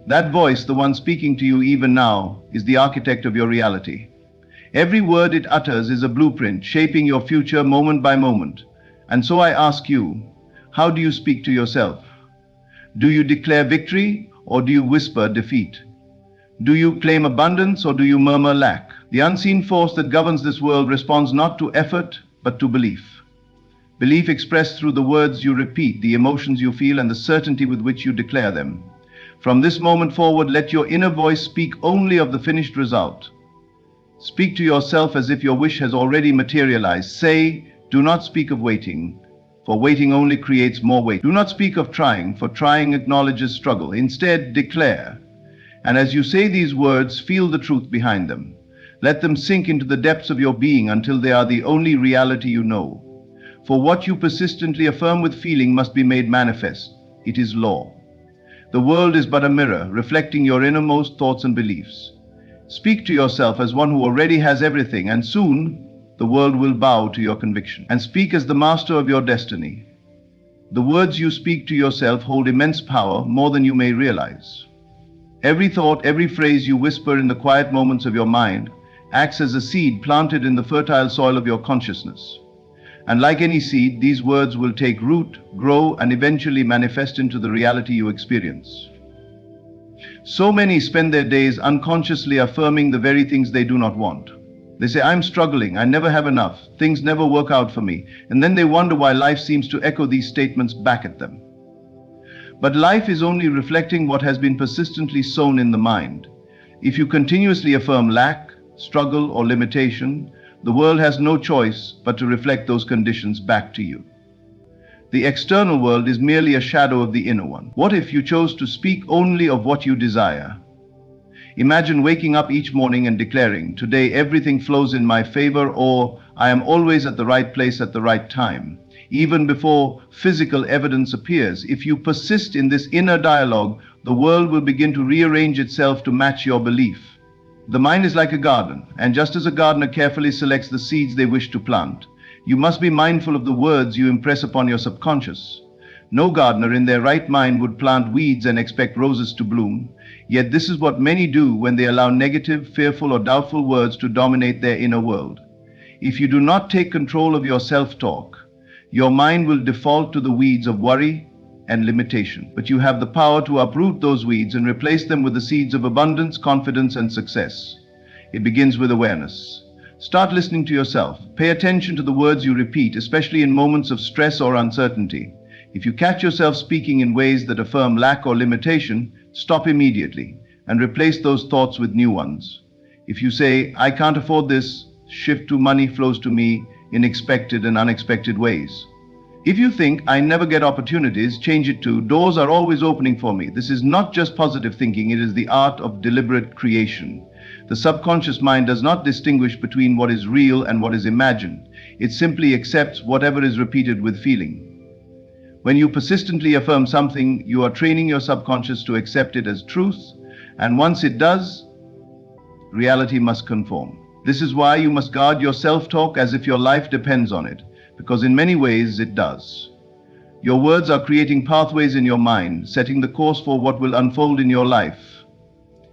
That voice, the one speaking to you even now, is the architect of your reality. Every word it utters is a blueprint, shaping your future moment by moment. And so I ask you, how do you speak to yourself? Do you declare victory or do you whisper defeat? Do you claim abundance or do you murmur lack? The unseen force that governs this world responds not to effort but to belief. Belief expressed through the words you repeat, the emotions you feel, and the certainty with which you declare them. From this moment forward, let your inner voice speak only of the finished result. Speak to yourself as if your wish has already materialized. Say, do not speak of waiting, for waiting only creates more wait. Do not speak of trying, for trying acknowledges struggle. Instead, declare. And as you say these words, feel the truth behind them. Let them sink into the depths of your being until they are the only reality you know. For what you persistently affirm with feeling must be made manifest. It is law. The world is but a mirror, reflecting your innermost thoughts and beliefs. Speak to yourself as one who already has everything, and soon the world will bow to your conviction. And speak as the master of your destiny. The words you speak to yourself hold immense power, more than you may realize. Every thought, every phrase you whisper in the quiet moments of your mind acts as a seed planted in the fertile soil of your consciousness. And like any seed, these words will take root, grow, and eventually manifest into the reality you experience. So many spend their days unconsciously affirming the very things they do not want. They say, I'm struggling, I never have enough, things never work out for me, and then they wonder why life seems to echo these statements back at them. But life is only reflecting what has been persistently sown in the mind. If you continuously affirm lack, struggle, or limitation, the world has no choice but to reflect those conditions back to you. The external world is merely a shadow of the inner one. What if you chose to speak only of what you desire? Imagine waking up each morning and declaring, today everything flows in my favor, or I am always at the right place at the right time. Even before physical evidence appears, if you persist in this inner dialogue, the world will begin to rearrange itself to match your belief. The mind is like a garden, and just as a gardener carefully selects the seeds they wish to plant, you must be mindful of the words you impress upon your subconscious. No gardener in their right mind would plant weeds and expect roses to bloom, yet this is what many do when they allow negative, fearful, or doubtful words to dominate their inner world. If you do not take control of your self-talk, your mind will default to the weeds of worry and limitation. But you have the power to uproot those weeds and replace them with the seeds of abundance, confidence, and success. It begins with awareness. Start listening to yourself. Pay attention to the words you repeat, especially in moments of stress or uncertainty. If you catch yourself speaking in ways that affirm lack or limitation, stop immediately and replace those thoughts with new ones. If you say, I can't afford this, shift to money flows to me in expected and unexpected ways. If you think, I never get opportunities, change it to, doors are always opening for me. This is not just positive thinking, it is the art of deliberate creation. The subconscious mind does not distinguish between what is real and what is imagined. It simply accepts whatever is repeated with feeling. When you persistently affirm something, you are training your subconscious to accept it as truth, and once it does, reality must conform. This is why you must guard your self-talk as if your life depends on it, because in many ways it does. Your words are creating pathways in your mind, setting the course for what will unfold in your life.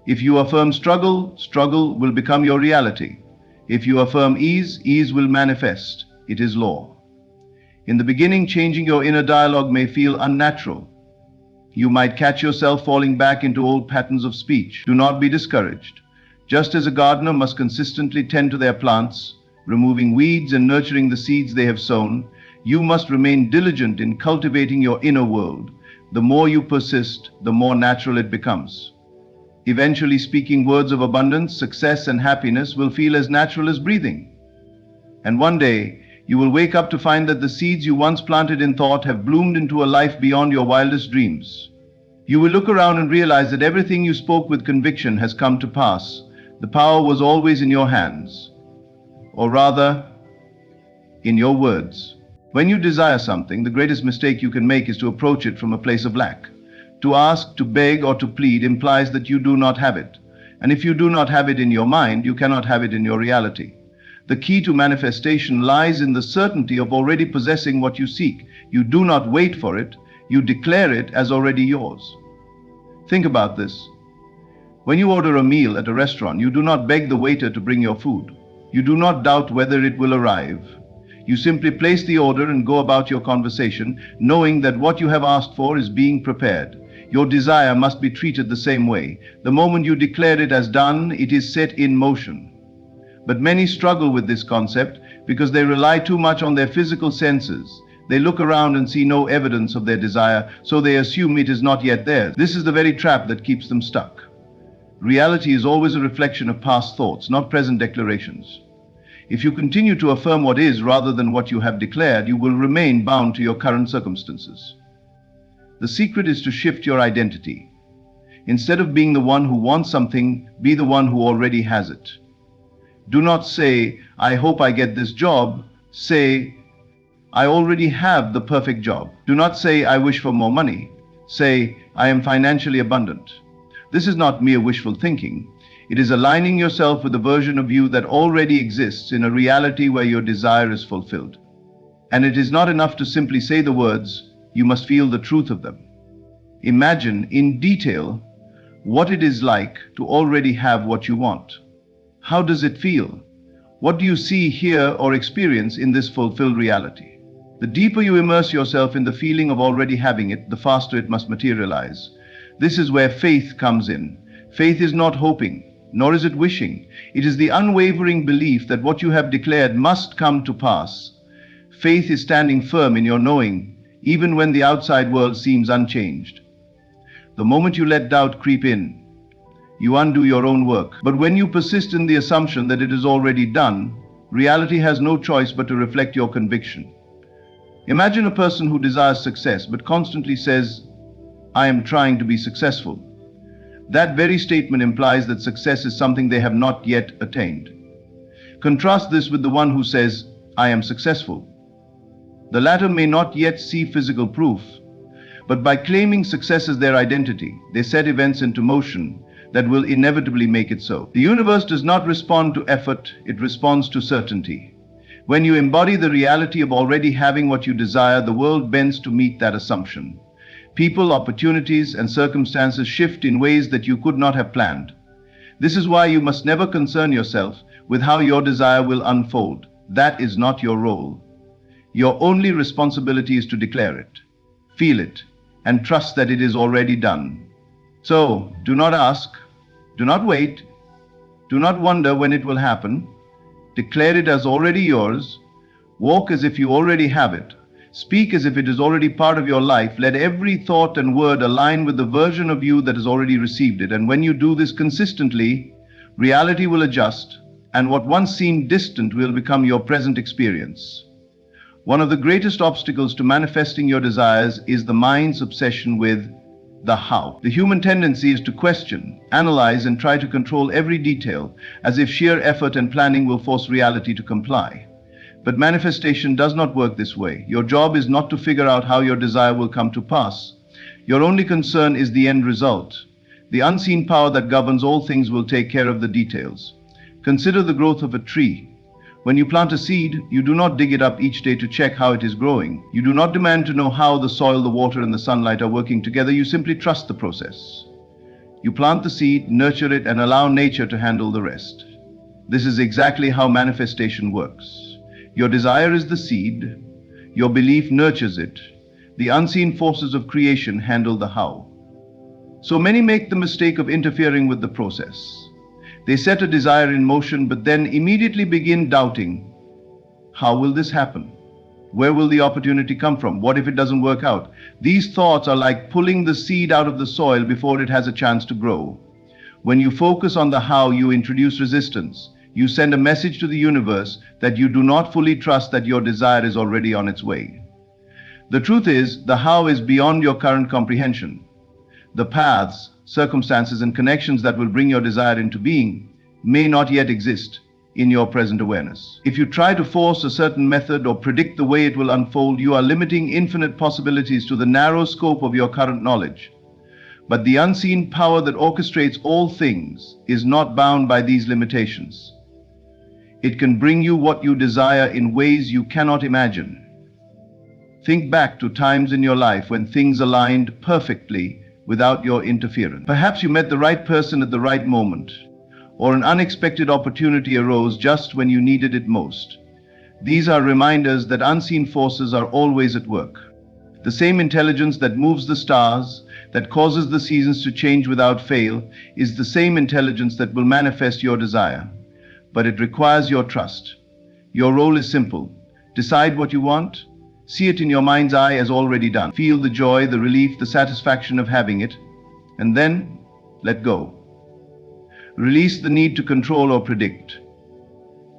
If you affirm struggle, struggle will become your reality. If you affirm ease, ease will manifest. It is law. In the beginning, changing your inner dialogue may feel unnatural. You might catch yourself falling back into old patterns of speech. Do not be discouraged. Just as a gardener must consistently tend to their plants, removing weeds and nurturing the seeds they have sown, you must remain diligent in cultivating your inner world. The more you persist, the more natural it becomes. Eventually, speaking words of abundance, success, and happiness will feel as natural as breathing. And one day, you will wake up to find that the seeds you once planted in thought have bloomed into a life beyond your wildest dreams. You will look around and realize that everything you spoke with conviction has come to pass. The power was always in your hands, or rather, in your words. When you desire something, the greatest mistake you can make is to approach it from a place of lack. To ask, to beg, or to plead implies that you do not have it. And if you do not have it in your mind, you cannot have it in your reality. The key to manifestation lies in the certainty of already possessing what you seek. You do not wait for it, you declare it as already yours. Think about this. When you order a meal at a restaurant, you do not beg the waiter to bring your food. You do not doubt whether it will arrive. You simply place the order and go about your conversation, knowing that what you have asked for is being prepared. Your desire must be treated the same way. The moment you declare it as done, it is set in motion. But many struggle with this concept because they rely too much on their physical senses. They look around and see no evidence of their desire, so they assume it is not yet theirs. This is the very trap that keeps them stuck. Reality is always a reflection of past thoughts, not present declarations. If you continue to affirm what is rather than what you have declared, you will remain bound to your current circumstances. The secret is to shift your identity. Instead of being the one who wants something, be the one who already has it. Do not say, "I hope I get this job." Say, "I already have the perfect job." Do not say, "I wish for more money." Say, "I am financially abundant." This is not mere wishful thinking. It is aligning yourself with a version of you that already exists in a reality where your desire is fulfilled. And it is not enough to simply say the words, you must feel the truth of them. Imagine in detail what it is like to already have what you want. How does it feel? What do you see, hear, or experience in this fulfilled reality? The deeper you immerse yourself in the feeling of already having it, the faster it must materialize. This is where faith comes in. Faith is not hoping, nor is it wishing. It is the unwavering belief that what you have declared must come to pass. Faith is standing firm in your knowing, even when the outside world seems unchanged. The moment you let doubt creep in, you undo your own work. But when you persist in the assumption that it is already done, reality has no choice but to reflect your conviction. Imagine a person who desires success but constantly says, "I am trying to be successful." That very statement implies that success is something they have not yet attained. Contrast this with the one who says, "I am successful." The latter may not yet see physical proof, but by claiming success as their identity, they set events into motion that will inevitably make it so. The universe does not respond to effort, it responds to certainty. When you embody the reality of already having what you desire, the world bends to meet that assumption. People, opportunities, and circumstances shift in ways that you could not have planned. This is why you must never concern yourself with how your desire will unfold. That is not your role. Your only responsibility is to declare it, feel it, and trust that it is already done. So, do not ask, do not wait, do not wonder when it will happen. Declare it as already yours. Walk as if you already have it. Speak as if it is already part of your life. Let every thought and word align with the version of you that has already received it. And when you do this consistently, reality will adjust, and what once seemed distant will become your present experience. One of the greatest obstacles to manifesting your desires is the mind's obsession with the how. The human tendency is to question, analyze, and try to control every detail, as if sheer effort and planning will force reality to comply. But manifestation does not work this way. Your job is not to figure out how your desire will come to pass. Your only concern is the end result. The unseen power that governs all things will take care of the details. Consider the growth of a tree. When you plant a seed, you do not dig it up each day to check how it is growing. You do not demand to know how the soil, the water, and the sunlight are working together. You simply trust the process. You plant the seed, nurture it, and allow nature to handle the rest. This is exactly how manifestation works. Your desire is the seed. Your belief nurtures it. The unseen forces of creation handle the how. So many make the mistake of interfering with the process. They set a desire in motion, but then immediately begin doubting. How will this happen? Where will the opportunity come from? What if it doesn't work out? These thoughts are like pulling the seed out of the soil before it has a chance to grow. When you focus on the how, you introduce resistance. You send a message to the universe that you do not fully trust that your desire is already on its way. The truth is, the how is beyond your current comprehension. The paths, circumstances, and connections that will bring your desire into being may not yet exist in your present awareness. If you try to force a certain method or predict the way it will unfold, you are limiting infinite possibilities to the narrow scope of your current knowledge. But the unseen power that orchestrates all things is not bound by these limitations. It can bring you what you desire in ways you cannot imagine. Think back to times in your life when things aligned perfectly without your interference. Perhaps you met the right person at the right moment, or an unexpected opportunity arose just when you needed it most. These are reminders that unseen forces are always at work. The same intelligence that moves the stars, that causes the seasons to change without fail, is the same intelligence that will manifest your desire. But it requires your trust. Your role is simple. Decide what you want. See it in your mind's eye as already done. Feel the joy, the relief, the satisfaction of having it. And then, let go. Release the need to control or predict.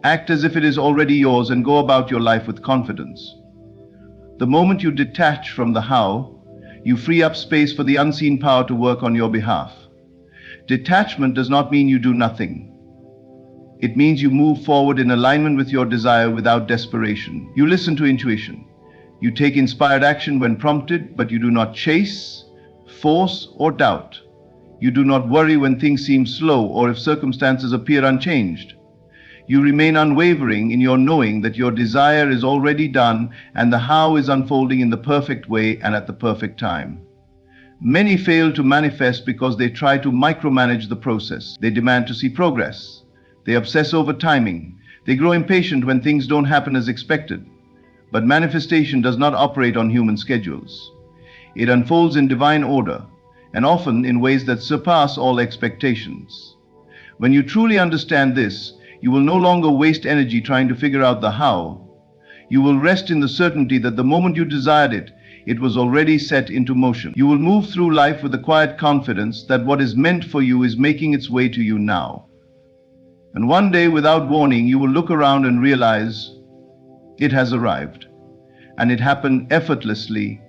Act as if it is already yours and go about your life with confidence. The moment you detach from the how, you free up space for the unseen power to work on your behalf. Detachment does not mean you do nothing. It means you move forward in alignment with your desire without desperation. You listen to intuition. You take inspired action when prompted, but you do not chase, force, or doubt. You do not worry when things seem slow or if circumstances appear unchanged. You remain unwavering in your knowing that your desire is already done and the how is unfolding in the perfect way and at the perfect time. Many fail to manifest because they try to micromanage the process. They demand to see progress. They obsess over timing. They grow impatient when things don't happen as expected. But manifestation does not operate on human schedules. It unfolds in divine order, and often in ways that surpass all expectations. When you truly understand this, you will no longer waste energy trying to figure out the how. You will rest in the certainty that the moment you desired it, it was already set into motion. You will move through life with a quiet confidence that what is meant for you is making its way to you now. And one day, without warning, you will look around and realize it has arrived. And it happened effortlessly,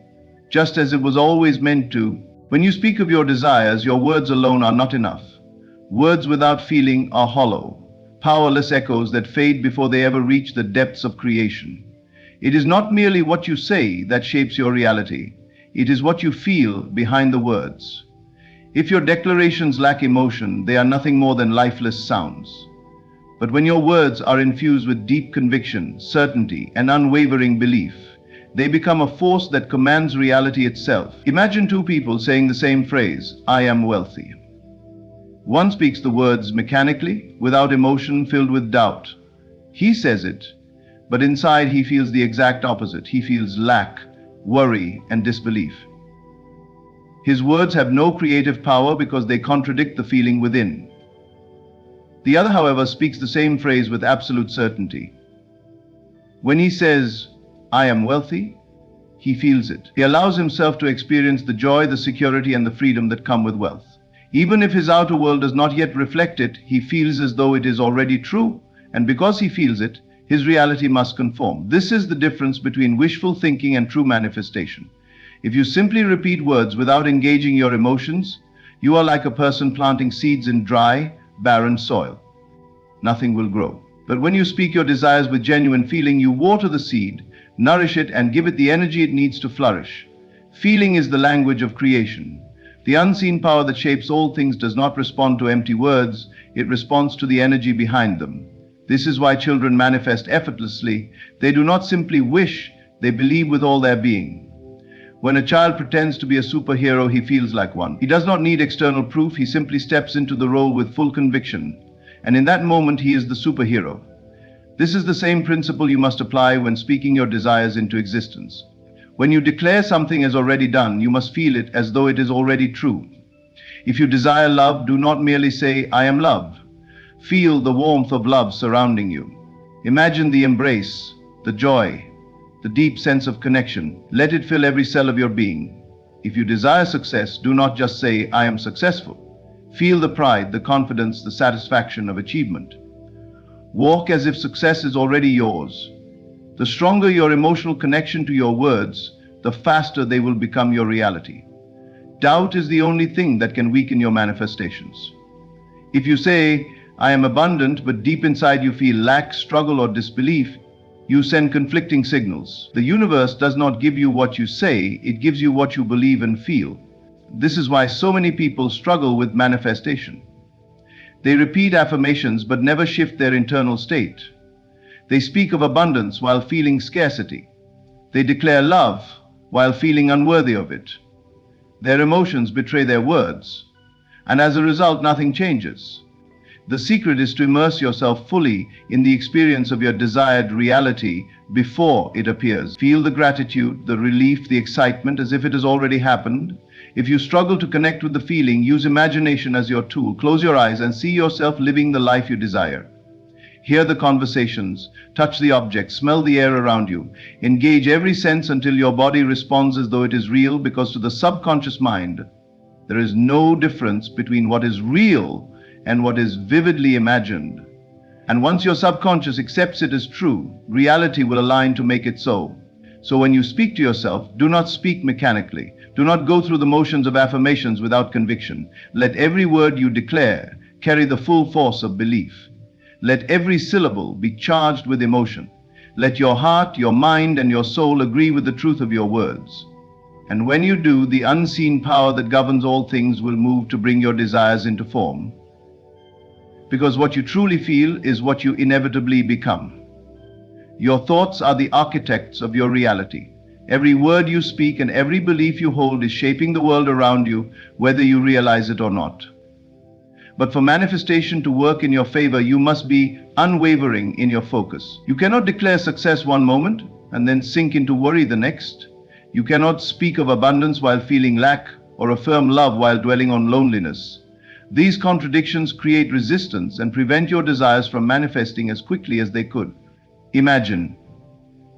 just as it was always meant to. When you speak of your desires, your words alone are not enough. Words without feeling are hollow, powerless echoes that fade before they ever reach the depths of creation. It is not merely what you say that shapes your reality. It is what you feel behind the words. If your declarations lack emotion, they are nothing more than lifeless sounds. But when your words are infused with deep conviction, certainty, and unwavering belief, they become a force that commands reality itself. Imagine two people saying the same phrase, "I am wealthy." One speaks the words mechanically, without emotion, filled with doubt. He says it, but inside he feels the exact opposite. He feels lack, worry, and disbelief. His words have no creative power because they contradict the feeling within. The other, however, speaks the same phrase with absolute certainty. When he says, "I am wealthy," he feels it. He allows himself to experience the joy, the security, and the freedom that come with wealth. Even if his outer world does not yet reflect it, he feels as though it is already true, and because he feels it, his reality must conform. This is the difference between wishful thinking and true manifestation. If you simply repeat words without engaging your emotions, you are like a person planting seeds in dry, barren soil. Nothing will grow. But when you speak your desires with genuine feeling, you water the seed, nourish it, and give it the energy it needs to flourish. Feeling is the language of creation. The unseen power that shapes all things does not respond to empty words, it responds to the energy behind them. This is why children manifest effortlessly. They do not simply wish, they believe with all their being. When a child pretends to be a superhero, he feels like one. He does not need external proof, he simply steps into the role with full conviction. And in that moment, he is the superhero. This is the same principle you must apply when speaking your desires into existence. When you declare something as already done, you must feel it as though it is already true. If you desire love, do not merely say, "I am love." Feel the warmth of love surrounding you. Imagine the embrace, the joy, the deep sense of connection. Let it fill every cell of your being. If you desire success, do not just say, "I am successful." Feel the pride, the confidence, the satisfaction of achievement. Walk as if success is already yours. The stronger your emotional connection to your words, the faster they will become your reality. Doubt is the only thing that can weaken your manifestations. If you say, "I am abundant," but deep inside you feel lack, struggle, or disbelief, you send conflicting signals. The universe does not give you what you say, it gives you what you believe and feel. This is why so many people struggle with manifestation. They repeat affirmations but never shift their internal state. They speak of abundance while feeling scarcity. They declare love while feeling unworthy of it. Their emotions betray their words, and as a result, nothing changes. The secret is to immerse yourself fully in the experience of your desired reality before it appears. Feel the gratitude, the relief, the excitement as if it has already happened. If you struggle to connect with the feeling, use imagination as your tool. Close your eyes and see yourself living the life you desire. Hear the conversations, touch the objects, smell the air around you. Engage every sense until your body responds as though it is real, because to the subconscious mind, there is no difference between what is real and what is vividly imagined. And once your subconscious accepts it as true, reality will align to make it so. So when you speak to yourself, do not speak mechanically. Do not go through the motions of affirmations without conviction. Let every word you declare carry the full force of belief. Let every syllable be charged with emotion. Let your heart, your mind, and your soul agree with the truth of your words. And when you do, the unseen power that governs all things will move to bring your desires into form. Because what you truly feel is what you inevitably become. Your thoughts are the architects of your reality. Every word you speak and every belief you hold is shaping the world around you, whether you realize it or not. But for manifestation to work in your favor, you must be unwavering in your focus. You cannot declare success one moment and then sink into worry the next. You cannot speak of abundance while feeling lack, or affirm love while dwelling on loneliness. These contradictions create resistance and prevent your desires from manifesting as quickly as they could. Imagine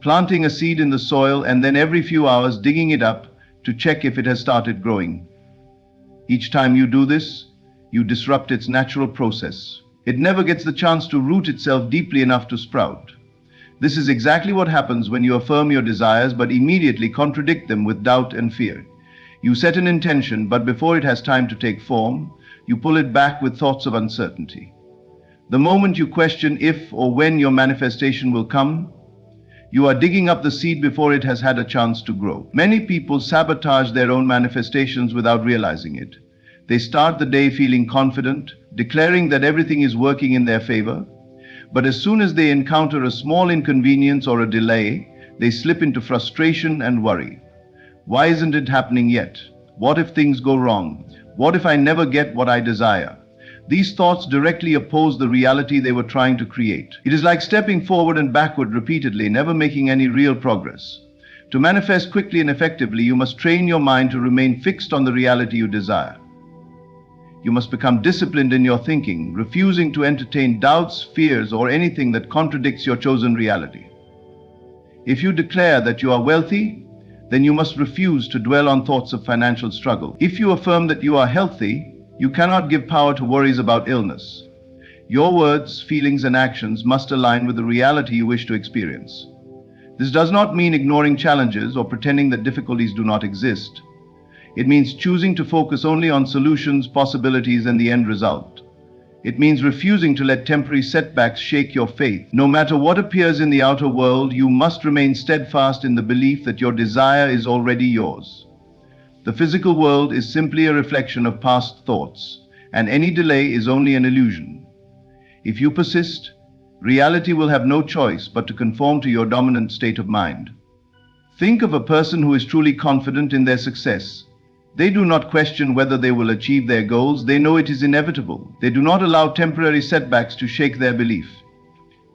planting a seed in the soil and then every few hours digging it up to check if it has started growing. Each time you do this, you disrupt its natural process. It never gets the chance to root itself deeply enough to sprout. This is exactly what happens when you affirm your desires but immediately contradict them with doubt and fear. You set an intention, but before it has time to take form, you pull it back with thoughts of uncertainty. The moment you question if or when your manifestation will come, you are digging up the seed before it has had a chance to grow. Many people sabotage their own manifestations without realizing it. They start the day feeling confident, declaring that everything is working in their favor. But as soon as they encounter a small inconvenience or a delay, they slip into frustration and worry. Why isn't it happening yet? What if things go wrong? What if I never get what I desire? These thoughts directly oppose the reality they were trying to create. It is like stepping forward and backward repeatedly, never making any real progress. To manifest quickly and effectively, you must train your mind to remain fixed on the reality you desire. You must become disciplined in your thinking, refusing to entertain doubts, fears, or anything that contradicts your chosen reality. If you declare that you are wealthy, then you must refuse to dwell on thoughts of financial struggle. If you affirm that you are healthy, you cannot give power to worries about illness. Your words, feelings, and actions must align with the reality you wish to experience. This does not mean ignoring challenges or pretending that difficulties do not exist. It means choosing to focus only on solutions, possibilities, and the end result. It means refusing to let temporary setbacks shake your faith. No matter what appears in the outer world, you must remain steadfast in the belief that your desire is already yours. The physical world is simply a reflection of past thoughts, and any delay is only an illusion. If you persist, reality will have no choice but to conform to your dominant state of mind. Think of a person who is truly confident in their success. They do not question whether they will achieve their goals. They know it is inevitable. They do not allow temporary setbacks to shake their belief.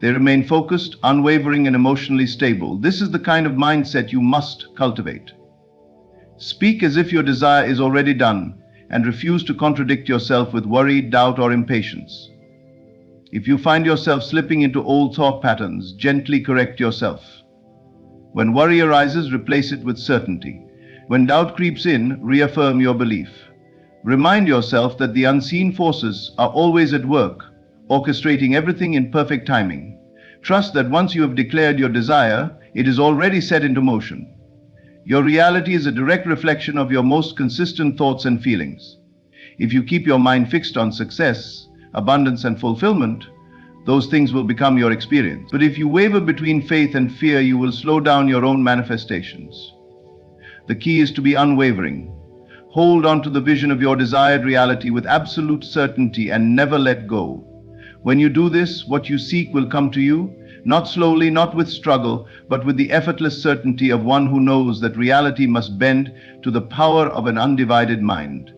They remain focused, unwavering, and emotionally stable. This is the kind of mindset you must cultivate. Speak as if your desire is already done, and refuse to contradict yourself with worry, doubt, or impatience. If you find yourself slipping into old thought patterns, gently correct yourself. When worry arises, replace it with certainty. When doubt creeps in, reaffirm your belief. Remind yourself that the unseen forces are always at work, orchestrating everything in perfect timing. Trust that once you have declared your desire, it is already set into motion. Your reality is a direct reflection of your most consistent thoughts and feelings. If you keep your mind fixed on success, abundance, and fulfillment, those things will become your experience. But if you waver between faith and fear, you will slow down your own manifestations. The key is to be unwavering. Hold on to the vision of your desired reality with absolute certainty and never let go. When you do this, what you seek will come to you, not slowly, not with struggle, but with the effortless certainty of one who knows that reality must bend to the power of an undivided mind.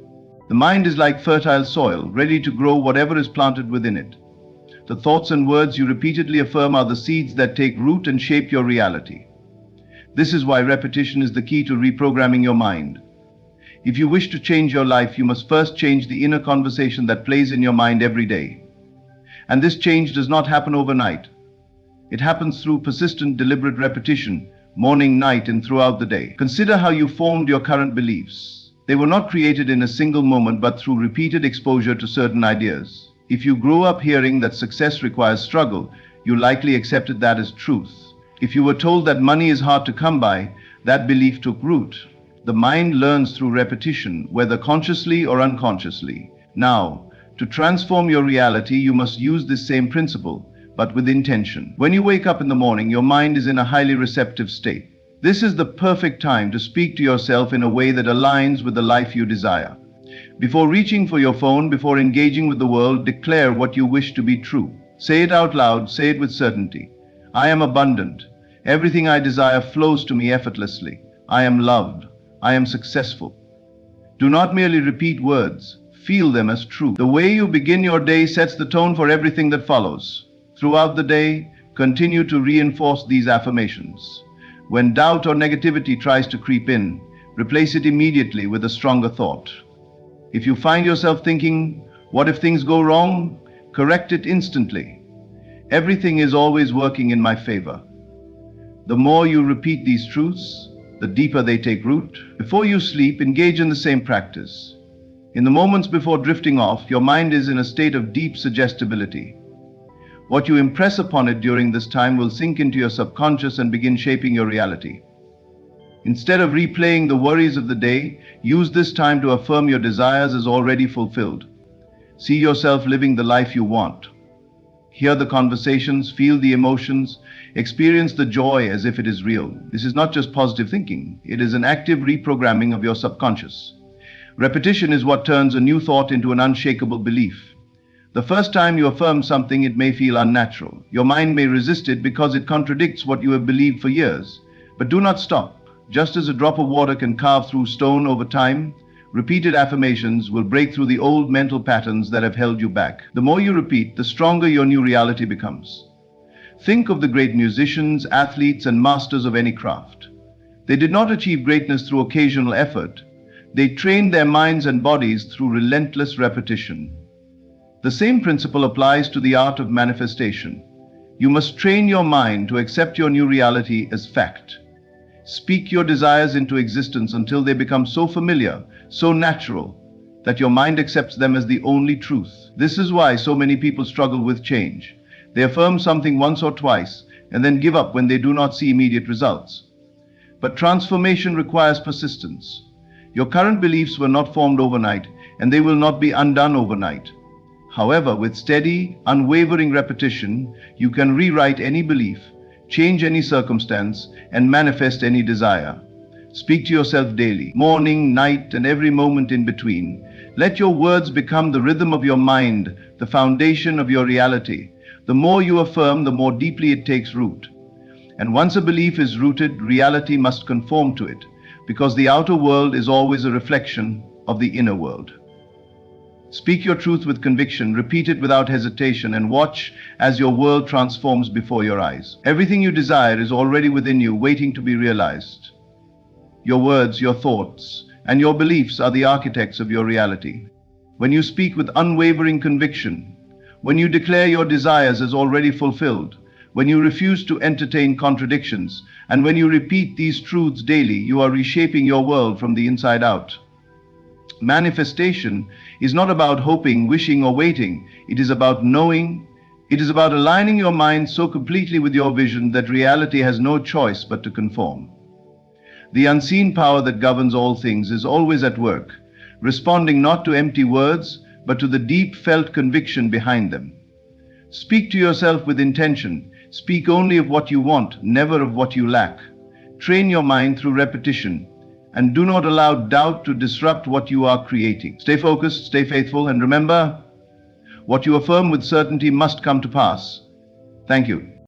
The mind is like fertile soil, ready to grow whatever is planted within it. The thoughts and words you repeatedly affirm are the seeds that take root and shape your reality. This is why repetition is the key to reprogramming your mind. If you wish to change your life, you must first change the inner conversation that plays in your mind every day. And this change does not happen overnight. It happens through persistent, deliberate repetition, morning, night, and throughout the day. Consider how you formed your current beliefs. They were not created in a single moment, but through repeated exposure to certain ideas. If you grew up hearing that success requires struggle, you likely accepted that as truth. If you were told that money is hard to come by, that belief took root. The mind learns through repetition, whether consciously or unconsciously. Now, to transform your reality, you must use this same principle, but with intention. When you wake up in the morning, your mind is in a highly receptive state. This is the perfect time to speak to yourself in a way that aligns with the life you desire. Before reaching for your phone, before engaging with the world, declare what you wish to be true. Say it out loud, say it with certainty. I am abundant. Everything I desire flows to me effortlessly. I am loved. I am successful. Do not merely repeat words. Feel them as true. The way you begin your day sets the tone for everything that follows. Throughout the day, continue to reinforce these affirmations. When doubt or negativity tries to creep in, replace it immediately with a stronger thought. If you find yourself thinking, what if things go wrong? Correct it instantly. Everything is always working in my favor. The more you repeat these truths, the deeper they take root. Before you sleep, engage in the same practice. In the moments before drifting off, your mind is in a state of deep suggestibility. What you impress upon it during this time will sink into your subconscious and begin shaping your reality. Instead of replaying the worries of the day, use this time to affirm your desires as already fulfilled. See yourself living the life you want. Hear the conversations, feel the emotions, experience the joy as if it is real. This is not just positive thinking, it is an active reprogramming of your subconscious. Repetition is what turns a new thought into an unshakable belief. The first time you affirm something, it may feel unnatural. Your mind may resist it because it contradicts what you have believed for years. But do not stop. Just as a drop of water can carve through stone over time, repeated affirmations will break through the old mental patterns that have held you back. The more you repeat, the stronger your new reality becomes. Think of the great musicians, athletes, and masters of any craft. They did not achieve greatness through occasional effort. They trained their minds and bodies through relentless repetition. The same principle applies to the art of manifestation. You must train your mind to accept your new reality as fact. Speak your desires into existence until they become so familiar, so natural, that your mind accepts them as the only truth. This is why so many people struggle with change. They affirm something once or twice and then give up when they do not see immediate results. But transformation requires persistence. Your current beliefs were not formed overnight, and they will not be undone overnight. However, with steady, unwavering repetition, you can rewrite any belief, change any circumstance, and manifest any desire. Speak to yourself daily, morning, night, and every moment in between. Let your words become the rhythm of your mind, the foundation of your reality. The more you affirm, the more deeply it takes root. And once a belief is rooted, reality must conform to it, because the outer world is always a reflection of the inner world. Speak your truth with conviction, repeat it without hesitation, and watch as your world transforms before your eyes. Everything you desire is already within you, waiting to be realized. Your words, your thoughts, and your beliefs are the architects of your reality. When you speak with unwavering conviction, when you declare your desires as already fulfilled, when you refuse to entertain contradictions, and when you repeat these truths daily, you are reshaping your world from the inside out. Manifestation is not about hoping, wishing, or waiting. It is about knowing. It is about aligning your mind so completely with your vision that reality has no choice but to conform. The unseen power that governs all things is always at work, responding not to empty words, but to the deep felt conviction behind them. Speak to yourself with intention. Speak only of what you want, never of what you lack. Train your mind through repetition, and do not allow doubt to disrupt what you are creating. Stay focused, stay faithful, and remember, what you affirm with certainty must come to pass. Thank you.